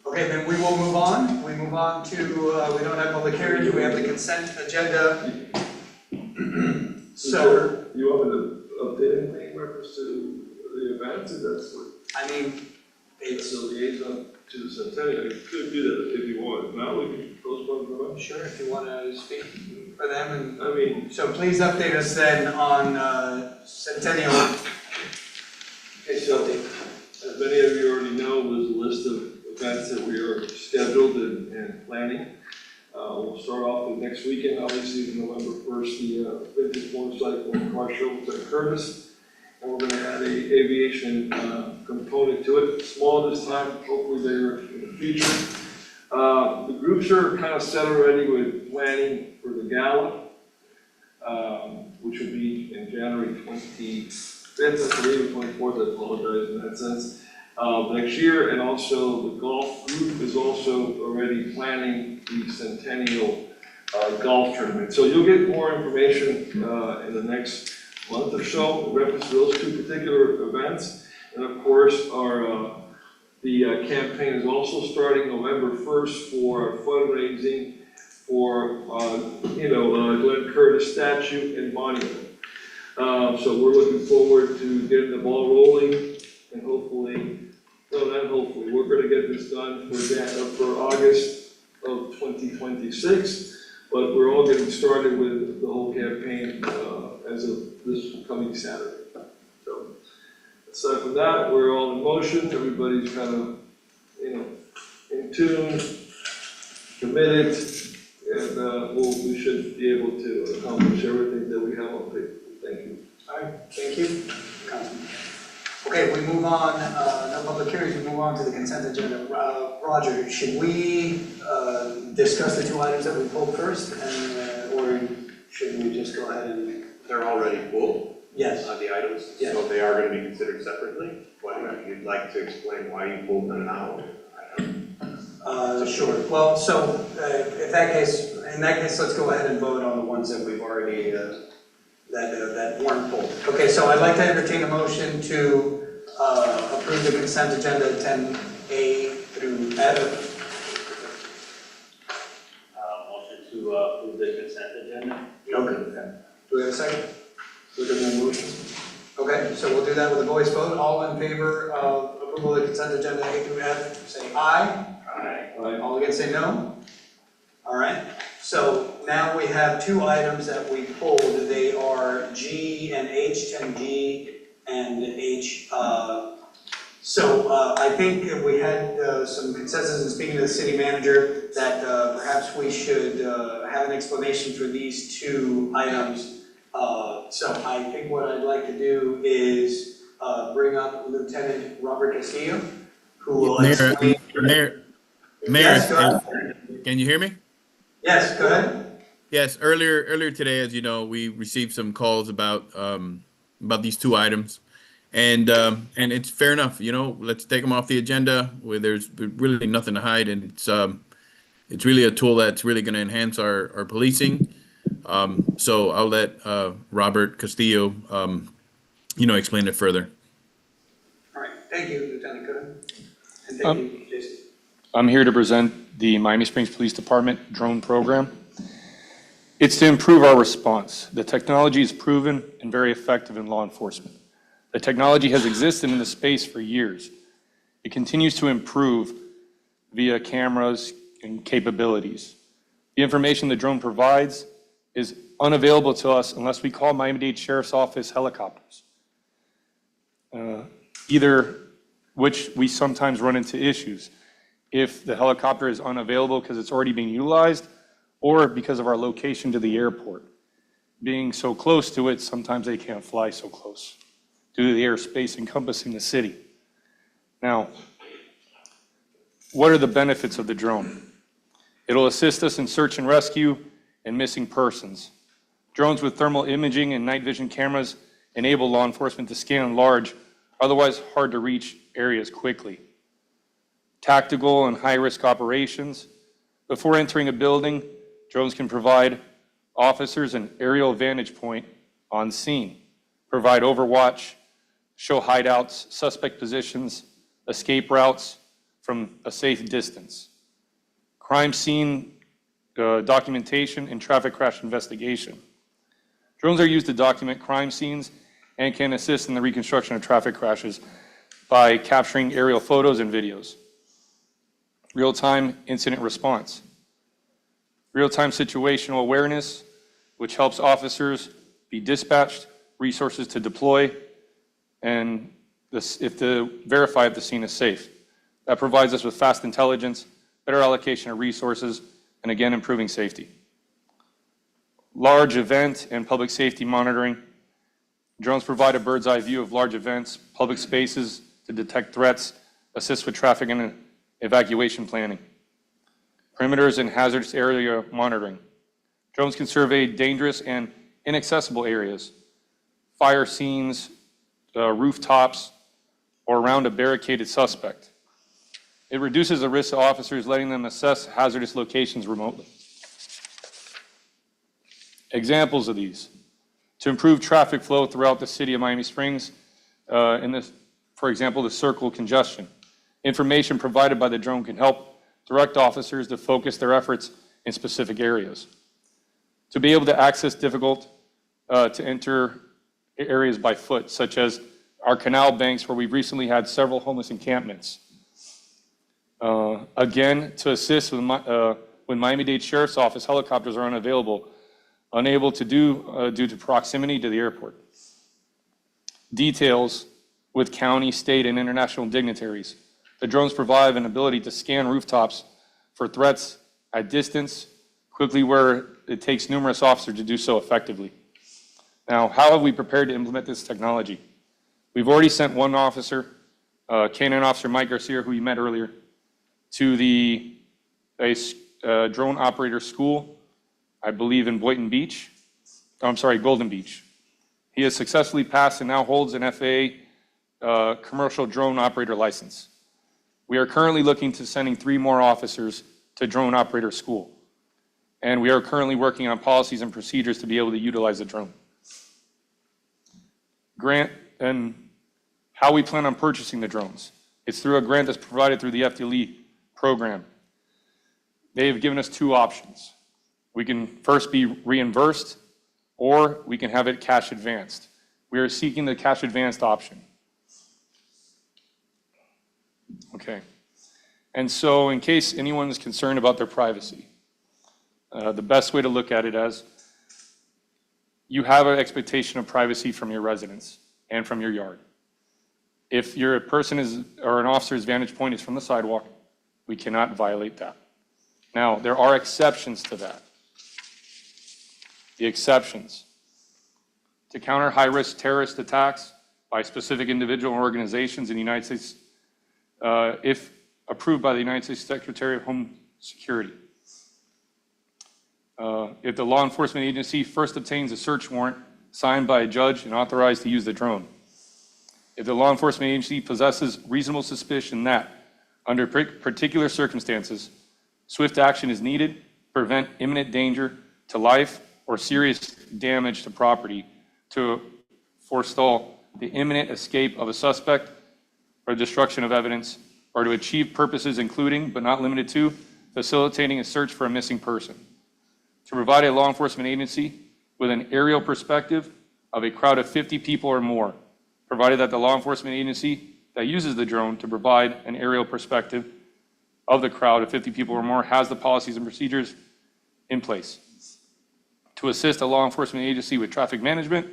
okay, then we will move on. We move on to, we don't have public hearings, we have the consent agenda. So. You want me to update anything in reference to the event, or that's what? I mean, it's. The liaison to the Centennial. You could do that if you want. Now we can postpone for a month. Sure, if you want to speak for them, and I mean, so please update us then on Centennial. okay, so as many of you already know, there's a list of events that we are scheduled and planning. We'll start off with next weekend, obviously, November 1st, the vintage motorcycle car show at Curtis. And we're gonna add a aviation component to it, small this time, hopefully bigger in the future. The groups are kind of set already with planning for the gala, which will be in January 25th, I believe, 24th, I apologize in that sense, next year. And also the golf group is also already planning the Centennial golf tournament. So you'll get more information in the next month or so in reference to those two particular events. And of course, the campaign is also starting November 1st for fundraising for, Glenn Curtis statue and monument. So we're looking forward to getting the ball rolling, and hopefully, no, not hopefully, we're gonna get this done for August of 2026. But we're all getting started with the whole campaign as of this coming Saturday. So aside from that, we're all in motion. Everybody's kind of, in tune, committed, and we should be able to accomplish everything that we have on paper. Thank you. All right, thank you, Councilman. Okay, we move on, no public hearings, we move on to the consent agenda. Roger, should we discuss the two items that we pulled first, and or should we just go ahead and? They're already pulled? Yes. The items? Yes. So they are going to be considered separately? If you'd like to explain why you pulled them now? Sure. Well, so in that case, let's go ahead and vote on the ones that we've already, that weren't pulled. Okay, so I'd like to entertain a motion to approve the consent agenda 10A through F. Motion to approve the consent agenda. Okay. Do we have a second? We're doing a motion. Okay, so we'll do that with a voice vote. All in favor of approval of the consent agenda A through F, say aye. Aye. All against, say no. All right, so now we have two items that we pulled. They are G and H, 10G and H. So I think we had some consensus in speaking to the city manager that perhaps we should have an explanation for these two items. So I think what I'd like to do is bring up Lieutenant Robert Castillo, who will explain. Mayor, Yes, go ahead. can you hear me? Yes, go ahead. Yes, earlier today, as you know, we received some calls about these two items, and it's fair enough. Let's take them off the agenda where there's really nothing to hide, and it's really a tool that's really going to enhance our policing. So I'll let Robert Castillo, explain it further. All right, thank you, Lieutenant Coonan. And thank you, Jason. I'm here to present the Miami Springs Police Department drone program. It's to improve our response. The technology is proven and very effective in law enforcement. The technology has existed in the space for years. It continues to improve via cameras and capabilities. The information the drone provides is unavailable to us unless we call Miami-Dade Sheriff's Office helicopters, either which we sometimes run into issues. If the helicopter is unavailable because it's already being utilized, or because of our location to the airport. Being so close to it, sometimes they can't fly so close due to the airspace encompassing the city. Now, what are the benefits of the drone? It'll assist us in search and rescue and missing persons. Drones with thermal imaging and night vision cameras enable law enforcement to scan large, otherwise hard to reach areas quickly. Tactical and high-risk operations. Before entering a building, drones can provide officers an aerial vantage point on scene, provide overwatch, show hideouts, suspect positions, escape routes from a safe distance. Crime scene documentation and traffic crash investigation. Drones are used to document crime scenes and can assist in the reconstruction of traffic crashes by capturing aerial photos and videos. real-time incident response, real-time situational awareness, which helps officers be dispatched, resources to deploy, and verify if the scene is safe. That provides us with fast intelligence, better allocation of resources, and again, improving safety. Large event and public safety monitoring. Drones provide a bird's eye view of large events, public spaces to detect threats, assist with traffic and evacuation planning. Perimeters and hazardous area monitoring. Drones can survey dangerous and inaccessible areas, fire scenes, rooftops, or around a barricaded suspect. It reduces the risk to officers, letting them assess hazardous locations remotely. Examples of these. To improve traffic flow throughout the city of Miami Springs, for example, the circle congestion. Information provided by the drone can help direct officers to focus their efforts in specific areas. To be able to access difficult to enter areas by foot, such as our canal banks where we've recently had several homeless encampments. Again, to assist when Miami-Dade Sheriff's Office helicopters are unavailable, unable to do due to proximity to the airport. Details with county, state, and international dignitaries. The drones provide an ability to scan rooftops for threats at distance, quickly where it takes numerous officers to do so effectively. Now, how have we prepared to implement this technology? We've already sent one officer, Canine Officer Mike Garcia, who you met earlier, to the drone operator school, I believe in Golden Beach. He has successfully passed and now holds an FAA commercial drone operator license. We are currently looking to sending 3 more officers to drone operator school. And we are currently working on policies and procedures to be able to utilize the drone. Grant and how we plan on purchasing the drones. It's through a grant that's provided through the FDLE program. They have given us 2 options. We can first be reimbursed, or we can have it cash advanced. We are seeking the cash advanced option. Okay. And so in case anyone is concerned about their privacy, the best way to look at it as you have an expectation of privacy from your residence and from your yard. If your person or an officer's vantage point is from the sidewalk, we cannot violate that. Now, there are exceptions to that. The exceptions. To counter high-risk terrorist attacks by specific individual and organizations in the United States, if approved by the United States Secretary of Home Security. If the law enforcement agency first obtains a search warrant signed by a judge and authorized to use the drone. If the law enforcement agency possesses reasonable suspicion that, under particular circumstances, swift action is needed to prevent imminent danger to life or serious damage to property, to forestall the imminent escape of a suspect or destruction of evidence, or to achieve purposes including, but not limited to, facilitating a search for a missing person. To provide a law enforcement agency with an aerial perspective of a crowd of 50 people or more, provided that the law enforcement agency that uses the drone to provide an aerial perspective of the crowd of 50 people or more has the policies and procedures in place. To assist a law enforcement agency with traffic management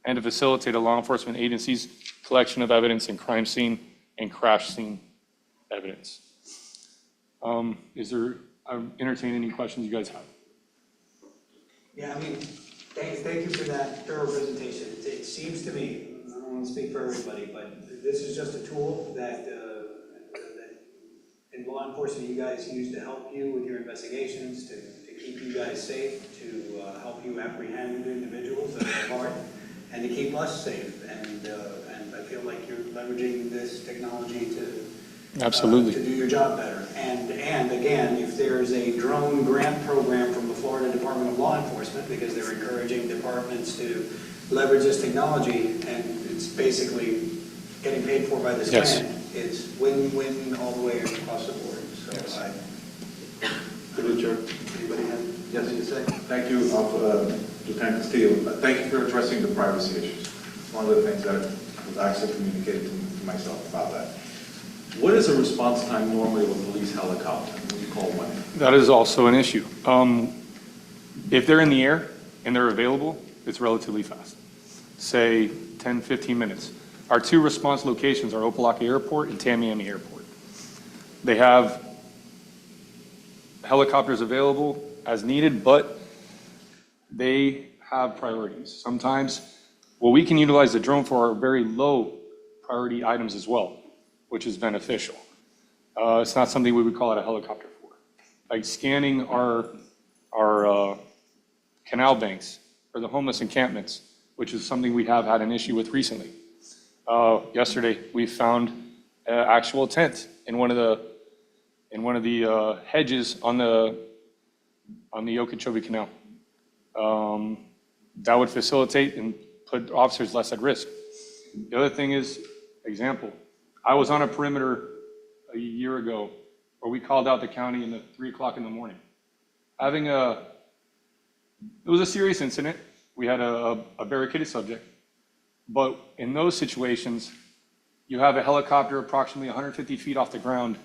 and to facilitate a law enforcement agency's collection of evidence in crime scene and crash scene evidence. I'm entertaining any questions you guys have. Yeah, I mean, thank you for that thorough presentation. It seems to me, I don't want to speak for everybody, but this is just a tool that in law enforcement you guys use to help you with your investigations, to keep you guys safe, to help you apprehend individuals that are hard, and to keep us safe. And I feel like you're leveraging this technology to Absolutely. To do your job better. And again, if there's a drone grant program from the Florida Department of Law Enforcement, because they're encouraging departments to leverage this technology, and it's basically getting paid for by this grant, it's win-win all the way across the board. So Through the chair. Anybody have anything to say? Thank you, Lieutenant Castillo. Thank you for addressing the privacy issues. One of the things that was actually communicated to myself about that. What is the response time normally of a police helicopter when you call one? That is also an issue. If they're in the air and they're available, it's relatively fast. Say 10, 15 minutes. Our two response locations are Opelika Airport and Tamiami Airport. They have helicopters available as needed, but they have priorities. Sometimes, well, we can utilize the drone for our very low priority items as well, which is beneficial. It's not something we would call it a helicopter for. Like scanning our canal banks or the homeless encampments, which is something we have had an issue with recently. Yesterday, we found an actual tent in one of the hedges on the Okeechobee Canal. That would facilitate and put officers less at risk. The other thing is, example, I was on a perimeter a year ago where we called out the county in the 3 o'clock in the morning. It was a serious incident. We had a barricaded subject. But in those situations, you have a helicopter approximately 150 feet off the ground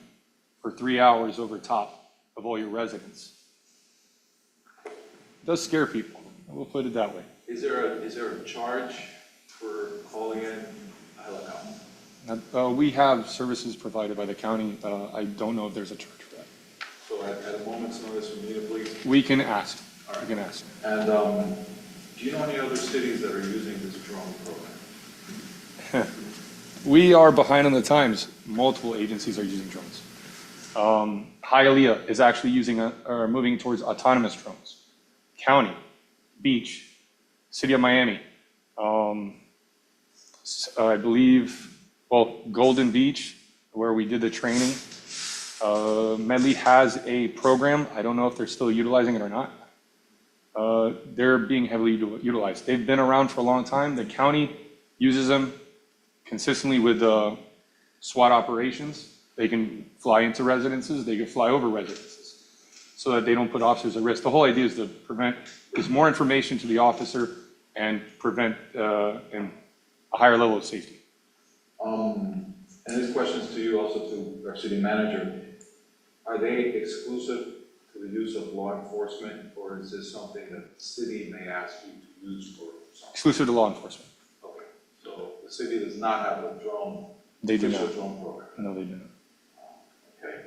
for 3 hours over top of all your residents. It does scare people. We'll put it that way. Is there a charge for calling in a helicopter? We have services provided by the county. I don't know if there's a charge for that. So at a moment's notice from you, please? We can ask. We can ask. And do you know any other cities that are using this drone program? We are behind on the times. Multiple agencies are using drones. Hialeah is actually moving towards autonomous drones. County, beach, city of Miami. I believe, Golden Beach, where we did the training. Medley has a program. I don't know if they're still utilizing it or not. They're being heavily utilized. They've been around for a long time. The county uses them consistently with SWAT operations. They can fly into residences. They can fly over residences so that they don't put officers at risk. The whole idea is to prevent, is more information to the officer and prevent a higher level of safety. And this question is to you, also to our city manager. Are they exclusive to the use of law enforcement, or is this something that the city may ask you to use for something? Exclusive to law enforcement. Okay, so the city does not have a drone, They do official not. drone program? No, they do not. Okay.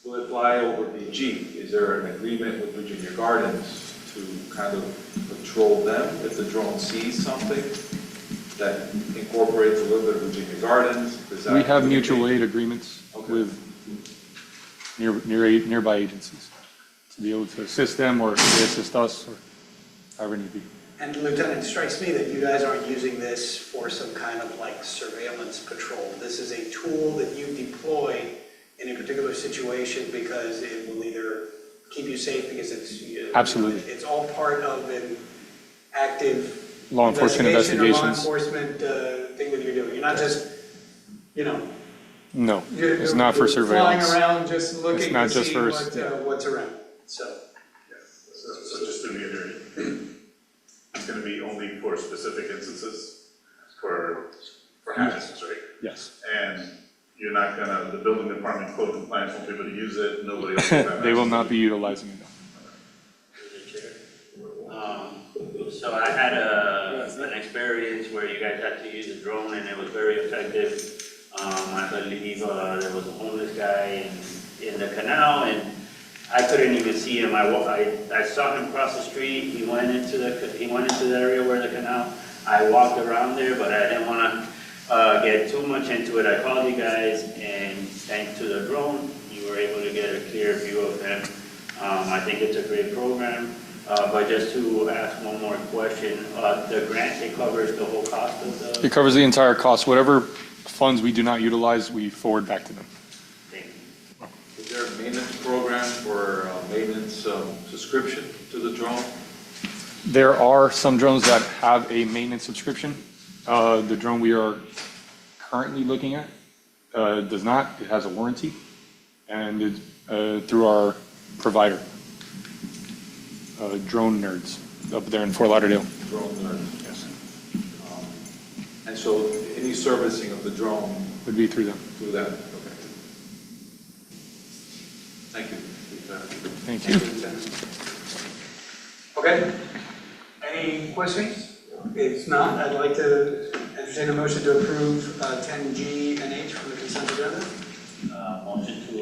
Will it fly over BG? Is there an agreement with Virginia Gardens to kind of patrol them if the drone sees something that incorporates a little bit of Virginia Gardens? We have mutual aid agreements with nearby agencies to be able to assist them or they assist us or however need be. And Lieutenant, it strikes me that you guys aren't using this for some kind of like surveillance patrol. This is a tool that you deploy in a particular situation because it will either keep you safe because it's Absolutely. It's all part of an active Law enforcement investigation or investigations. law enforcement thing that you're doing. You're not just, No, you're, it's not for you're surveillance. flying around just looking It's not to just see for- what's around. So. So just to reiterate, it's gonna be only for specific instances, for hazards, right? Yes. And you're not gonna, the building department code compliance won't be able to use it, nobody else will have They will access not to be utilizing it. So I had an experience where you guys had to use a drone and it was very effective. I believe there was a homeless guy in the canal and I couldn't even see him. I saw him cross the street. He went into the area where the canal. I walked around there, but I didn't want to get too much into it. I called you guys, and thanks to the drone, you were able to get a clear view of him. I think it's a great program. But just to ask one more question, the grant, it covers the whole cost of the? It covers the entire cost. Whatever funds we do not utilize, we forward back to them. Is there a maintenance program for maintenance subscription to the drone? There are some drones that have a maintenance subscription. The drone we are currently looking at does not. It has a warranty, and it's through our provider, Drone Nerds, up there in Fort Lauderdale. Drone nerds. Yes. And so any servicing of the drone Would be through them. through that, okay. Thank you. Thank you. Okay. Any questions? If not, I'd like to entertain a motion to approve 10G and H from the consent agenda. Motion to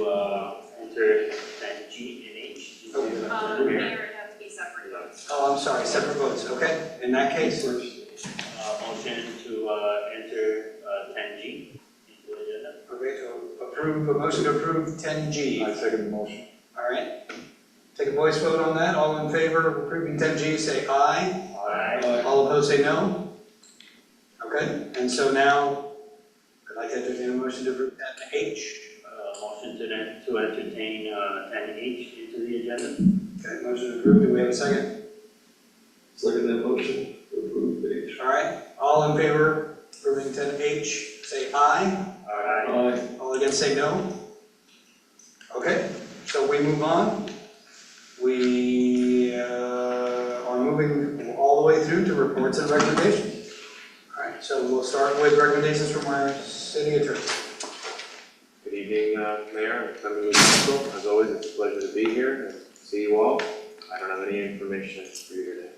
enter 10G and H. Oh. into the- Mayor, it has to be separate votes. Oh, I'm sorry, separate votes, okay. In that case, Motion to enter 10G into the agenda. okay, to approve, a motion to approve 10G. I second the motion. All right. Take a voice vote on that. All in favor of approving 10G, say aye. Aye. All opposed, say no. Okay, and so now, I'd like to entertain a motion to approve 10H. Motion to entertain 10H into the agenda. Okay, motion approved. Do we have a second? Second that motion, to approve H. All right, all in favor of approving 10H, say aye. Aye. All against, say no. Okay, so we move on. We are moving all the way through to reports and recommendations. All right, so we'll start with recommendations from our city attorney. Good evening, Mayor and members of the council. As always, it's a pleasure to be here and see you all. I don't have any information for you today.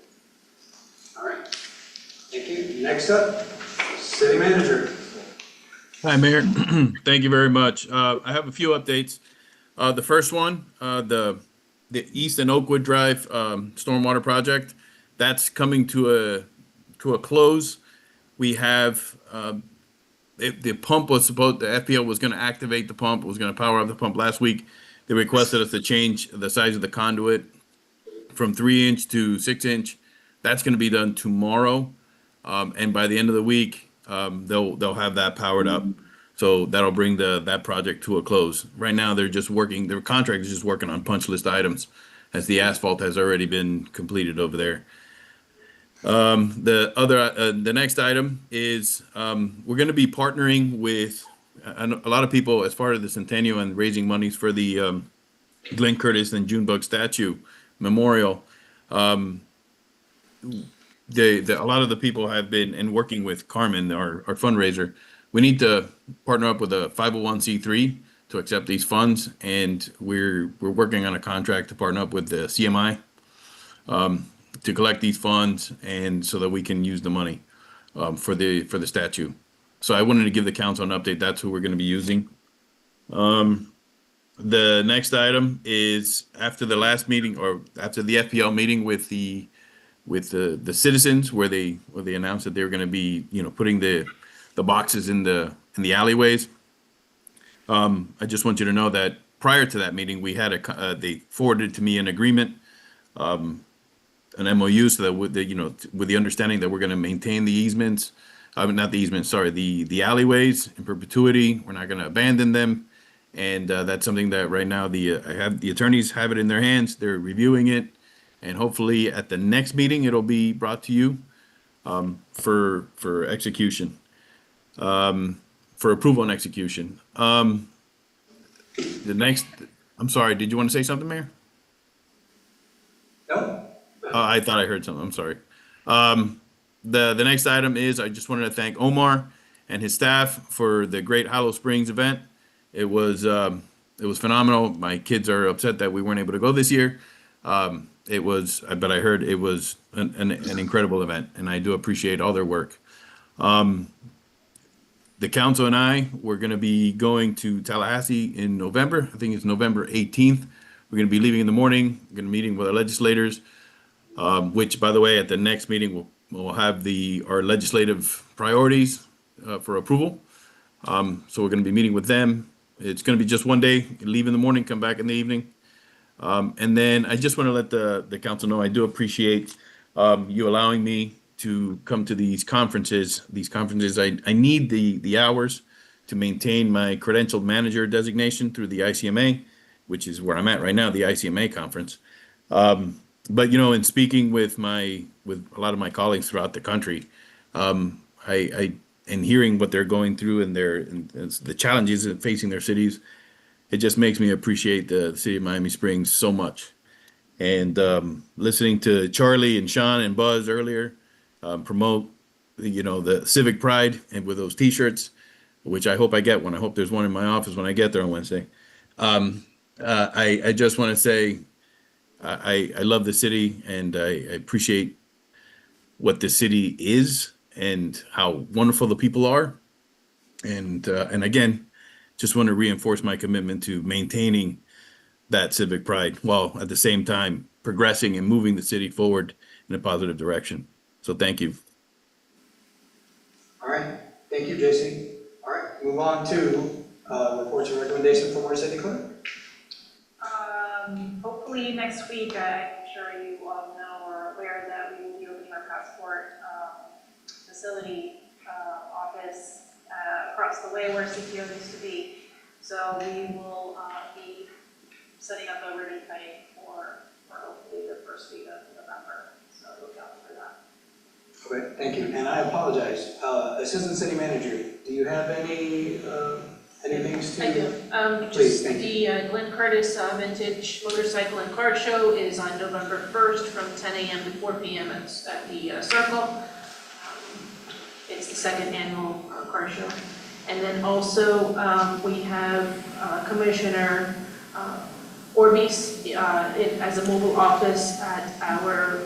All right, thank you. Next up, city manager. Hi, Mayor. Thank you very much. I have a few updates. The first one, the East and Oakwood Drive stormwater project, that's coming to a close. We have the pump was supposed, the FPL was going to activate the pump, was going to power up the pump last week. They requested us to change the size of the conduit from 3-inch to 6-inch. That's going to be done tomorrow, and by the end of the week, they'll have that powered up. So that'll bring that project to a close. Right now, they're just working. Their contract is just working on punch list items, as the asphalt has already been completed over there. The next item is we're going to be partnering with a lot of people as part of the Centennial and raising monies for the Glenn Curtis and Junebug statue memorial. A lot of the people have been working with Carmen, our fundraiser. We need to partner up with a 501c3 to accept these funds, and we're working on a contract to partner up with the CMI to collect these funds, and so that we can use the money for the statue. So I wanted to give the council an update. That's who we're going to be using. The next item is after the last meeting, or after the FPL meeting with the citizens, where they announced that they were going to be putting the boxes in the alleyways. I just want you to know that prior to that meeting, we had they forwarded to me an agreement, an MOU, so that with the understanding that we're going to maintain the easements, not the easements, sorry, the alleyways in perpetuity. We're not going to abandon them, and that's something that right now the attorneys have it in their hands. They're reviewing it, and hopefully at the next meeting it'll be brought to you for execution. For approval and execution. The next, I'm sorry, did you want to say something, Mayor? No. I thought I heard something, I'm sorry. The next item is, I just wanted to thank Omar and his staff for the great Hollow Springs event. It was phenomenal. My kids are upset that we weren't able to go this year. But I heard it was an incredible event, and I do appreciate all their work. The council and I, we're going to be going to Tallahassee in November. I think it's November 18th. We're going to be leaving in the morning. We're going to be meeting with our legislators, which, by the way, at the next meeting, we'll have our legislative priorities for approval. So we're going to be meeting with them. It's going to be just one day. Leave in the morning, come back in the evening. And then I just want to let the council know I do appreciate you allowing me to come to these conferences. I need the hours to maintain my credentialed manager designation through the ICMA, which is where I'm at right now, the ICMA conference. But in speaking with a lot of my colleagues throughout the country, and hearing what they're going through and the challenges facing their cities, it just makes me appreciate the city of Miami Springs so much. And listening to Charlie and Sean and Buzz earlier promote the civic pride and with those T-shirts, which I hope I get one. I hope there's one in my office when I get there on Wednesday. I just want to say I love the city, and I appreciate what the city is and how wonderful the people are. And again, just want to reinforce my commitment to maintaining that civic pride while at the same time progressing and moving the city forward in a positive direction. So thank you. All right, thank you, JC. All right, move on to reports and recommendations from our city clerk. Hopefully next week, I'm sure you all know or are aware that we will be opening our passport facility office across the way where CPO used to be. So we will be setting up a ribbon cutting for hopefully the first week of November. So look out for that. Okay, thank you, and I apologize. Assistant City Manager, do you have any things to? I do. Please, Just thank you. the Glenn Curtis Vintage Motorcycle and Car Show is on November 1st from 10 a.m. to 4 p.m. at the Circle. It's the second annual car show. And then also we have Commissioner Orbis as a mobile office at our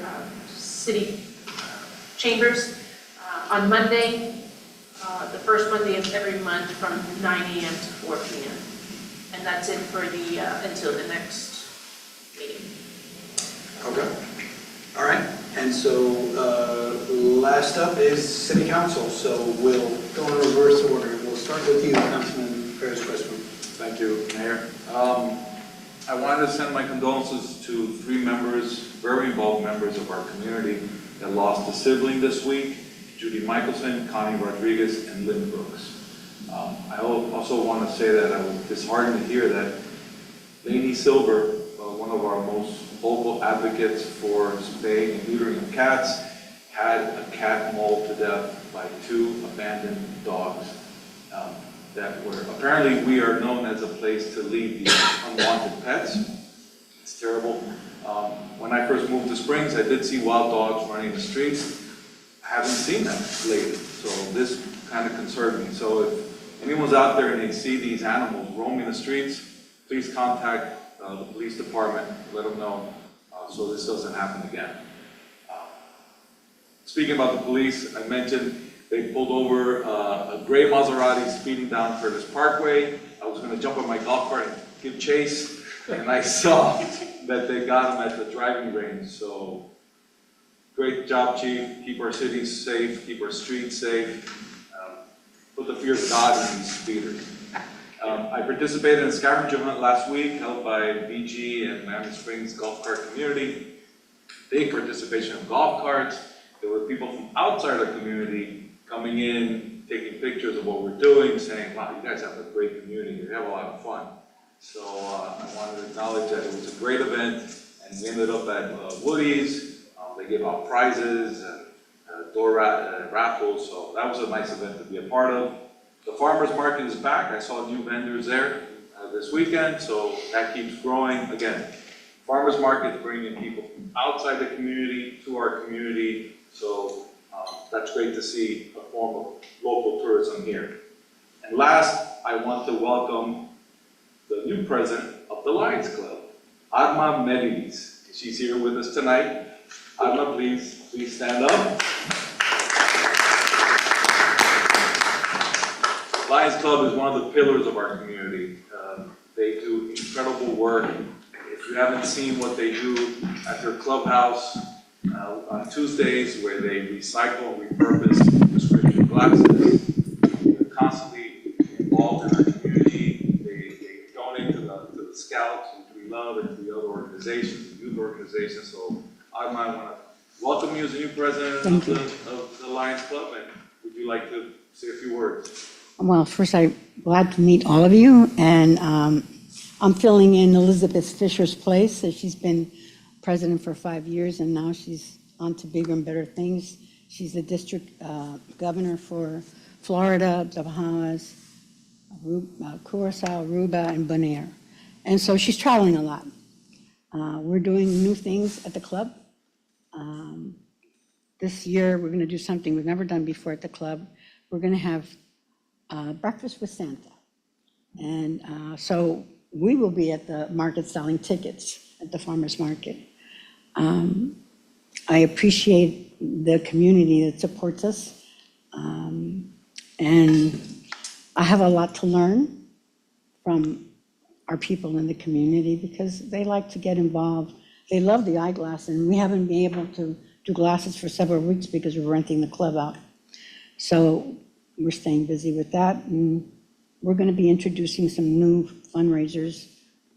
city chambers on Monday, the first Monday of every month from 9 a.m. to 4 p.m. And that's it for the until the next meeting. Okay, all right, and so last up is City Council, so we'll go in reverse order. We'll start with you, Councilman Perez-Crespo. Thank you, Mayor. I wanted to send my condolences to 3 members, very involved members of our community that lost a sibling this week: Judy Michelson, Connie Rodriguez, and Lynn Brooks. I also want to say that I was disheartened to hear that Lainey Silver, one of our most vocal advocates for spaying and neutering of cats, had a cat mauled to death by 2 abandoned dogs that were, apparently we are known as a place to leave these unwanted pets. It's terrible. When I first moved to Springs, I did see wild dogs running the streets. I haven't seen them lately, so this kind of concerned me. So if anyone's out there and they see these animals roaming the streets, please contact the police department, let them know, so this doesn't happen again. Speaking about the police, I mentioned they pulled over a gray Maserati speeding down Curtis Parkway. I was gonna jump on my golf cart and give chase, and I saw that they got him at the driving range. So great job, Chief. Keep our cities safe, keep our streets safe. Put the fear of God in these speeders. I participated in a scavenger hunt last week held by BG and Miami Springs Golf Cart Community. Big participation of golf carts. There were people from outside our community coming in, taking pictures of what we're doing, saying, wow, you guys have a great community, you have a lot of fun. So I wanted to acknowledge that it was a great event, and we ended up at Woody's. They gave out prizes and door raffles, so that was a nice event to be a part of. The farmers market is back. I saw new vendors there this weekend, so that keeps growing. Again, farmers market bringing people from outside the community to our community, so that's great to see a form of local tourism here. And last, I want to welcome the new president of the Lions Club, Adma Merides. She's here with us tonight. Adma, please stand up. Lions Club is one of the pillars of our community. They do incredible work. If you haven't seen what they do at their clubhouse on Tuesdays, where they recycle and repurpose prescription glasses, they're constantly involved in our community. They donate to the Scouts, which we love, and to the other organizations, the youth organizations. So I want to welcome you as the new president of the Lions Club, and would you like to say a few words? Well, first, I'm glad to meet all of you, and I'm filling in Elizabeth Fisher's place. So she's been president for 5 years, and now she's on to bigger and better things. She's the district governor for Florida, the Bahamas, Curacao, Aruba, and Bonaire. And so she's traveling a lot. We're doing new things at the club. this year, we're going to do something we've never done before at the club. We're going to have breakfast with Santa. And so we will be at the market selling tickets at the farmer's market. I appreciate the community that supports us. And I have a lot to learn from our people in the community because they like to get involved. They love the eyeglass, and we haven't been able to do glasses for several weeks because we're renting the club out. So we're staying busy with that, and we're going to be introducing some new fundraisers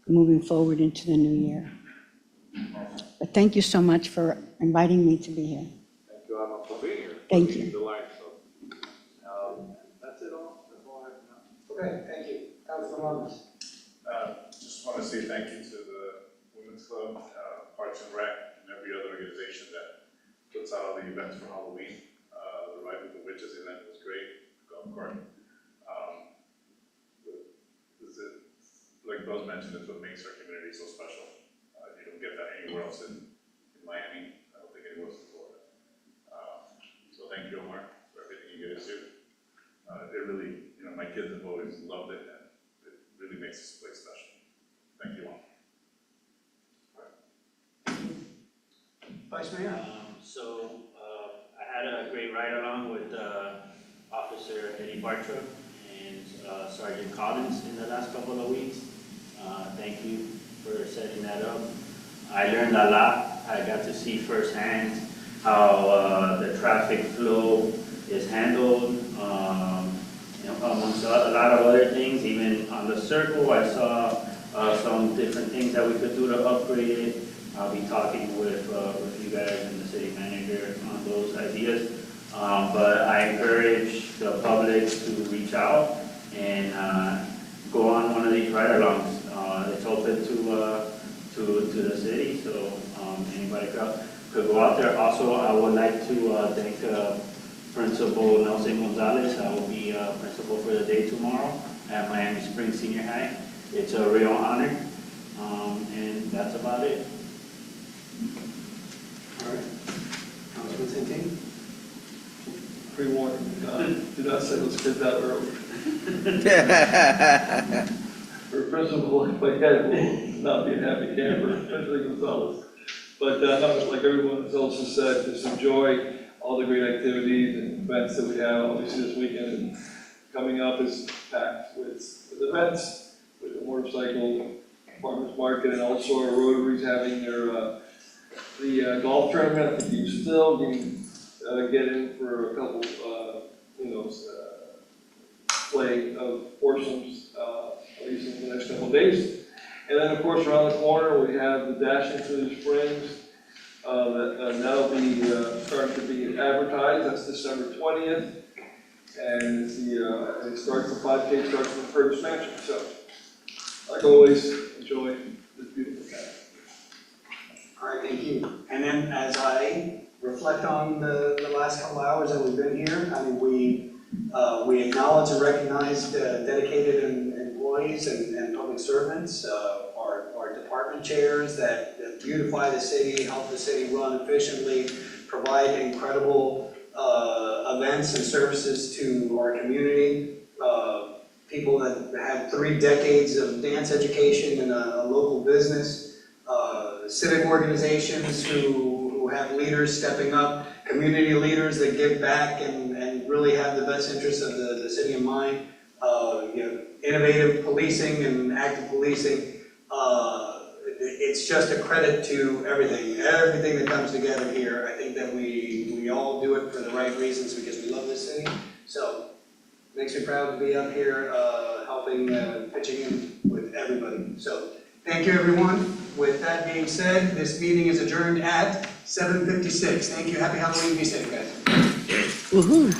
moving forward into the new year. But thank you so much for inviting me to be here. Thank you, Alma, for being here. Thank you. That's it all, that's all I have now. Okay, thank you. Councilman Ramos. Just want to say thank you to the Women's Club, Parks and Rec, and every other organization that puts out all the events for Halloween. The Ride with the Witches event was great, golf cart. Like Buzz mentioned, it's what makes our community so special. You don't get that anywhere else in Miami. I don't think anywhere else in Florida. So thank you, Omar, for everything you guys do. It really, my kids have always loved it, and it really makes this place special. Thank you all. Vice Mayor. I had a great ride along with Officer Eddie Bartram and Sergeant Collins in the last couple of weeks. Thank you for setting that up. I learned a lot. I got to see firsthand how the traffic flow is handled, amongst a lot of other things. Even on the circle, I saw some different things that we could do to upgrade it. I'll be talking with you guys and the city manager on those ideas. But I encourage the public to reach out and go on one of these ride-alongs. It's open to the city, so anybody could go out there. Also, I would like to thank Principal Nelson Gonzalez. I will be principal for the day tomorrow at Miami Springs Senior High. It's a real honor, and that's about it. All right. Councilman Santin. Pre-warning, do not send those kids out early. For principal, if I had, will not be a happy camper, especially Gonzalez. But no, like everyone else has said, just enjoy all the great activities and events that we have. Obviously, this weekend coming up is packed with events, with the motorcycle farmers market, and also our Rotary's having their the golf tournament. I think you still can get in for a couple, play of foursomes, at least in the next couple of days. And then, of course, around the corner, we have the Dashing Through the Springs. That'll be starting to be advertised. That's December 20th. And it's it starts, the 5K starts from the Curtis Mansion. So, like always, enjoy this beautiful town. All right, thank you. And then as I reflect on the last couple hours that we've been here, I mean, we acknowledge and recognize dedicated employees and public servants, our department chairs that beautify the city, help the city run efficiently, provide incredible events and services to our community. People that have 3 decades of dance education in a local business. Civic organizations who have leaders stepping up, community leaders that give back and really have the best interests of the city in mind. Innovative policing and active policing. It's just a credit to everything that comes together here. I think that we all do it for the right reasons because we love this city. So makes me proud to be up here helping, pitching in with everybody. So thank you, everyone. With that being said, this meeting is adjourned at 7:56. Thank you. Happy Halloween. Be safe, guys. Woohoo.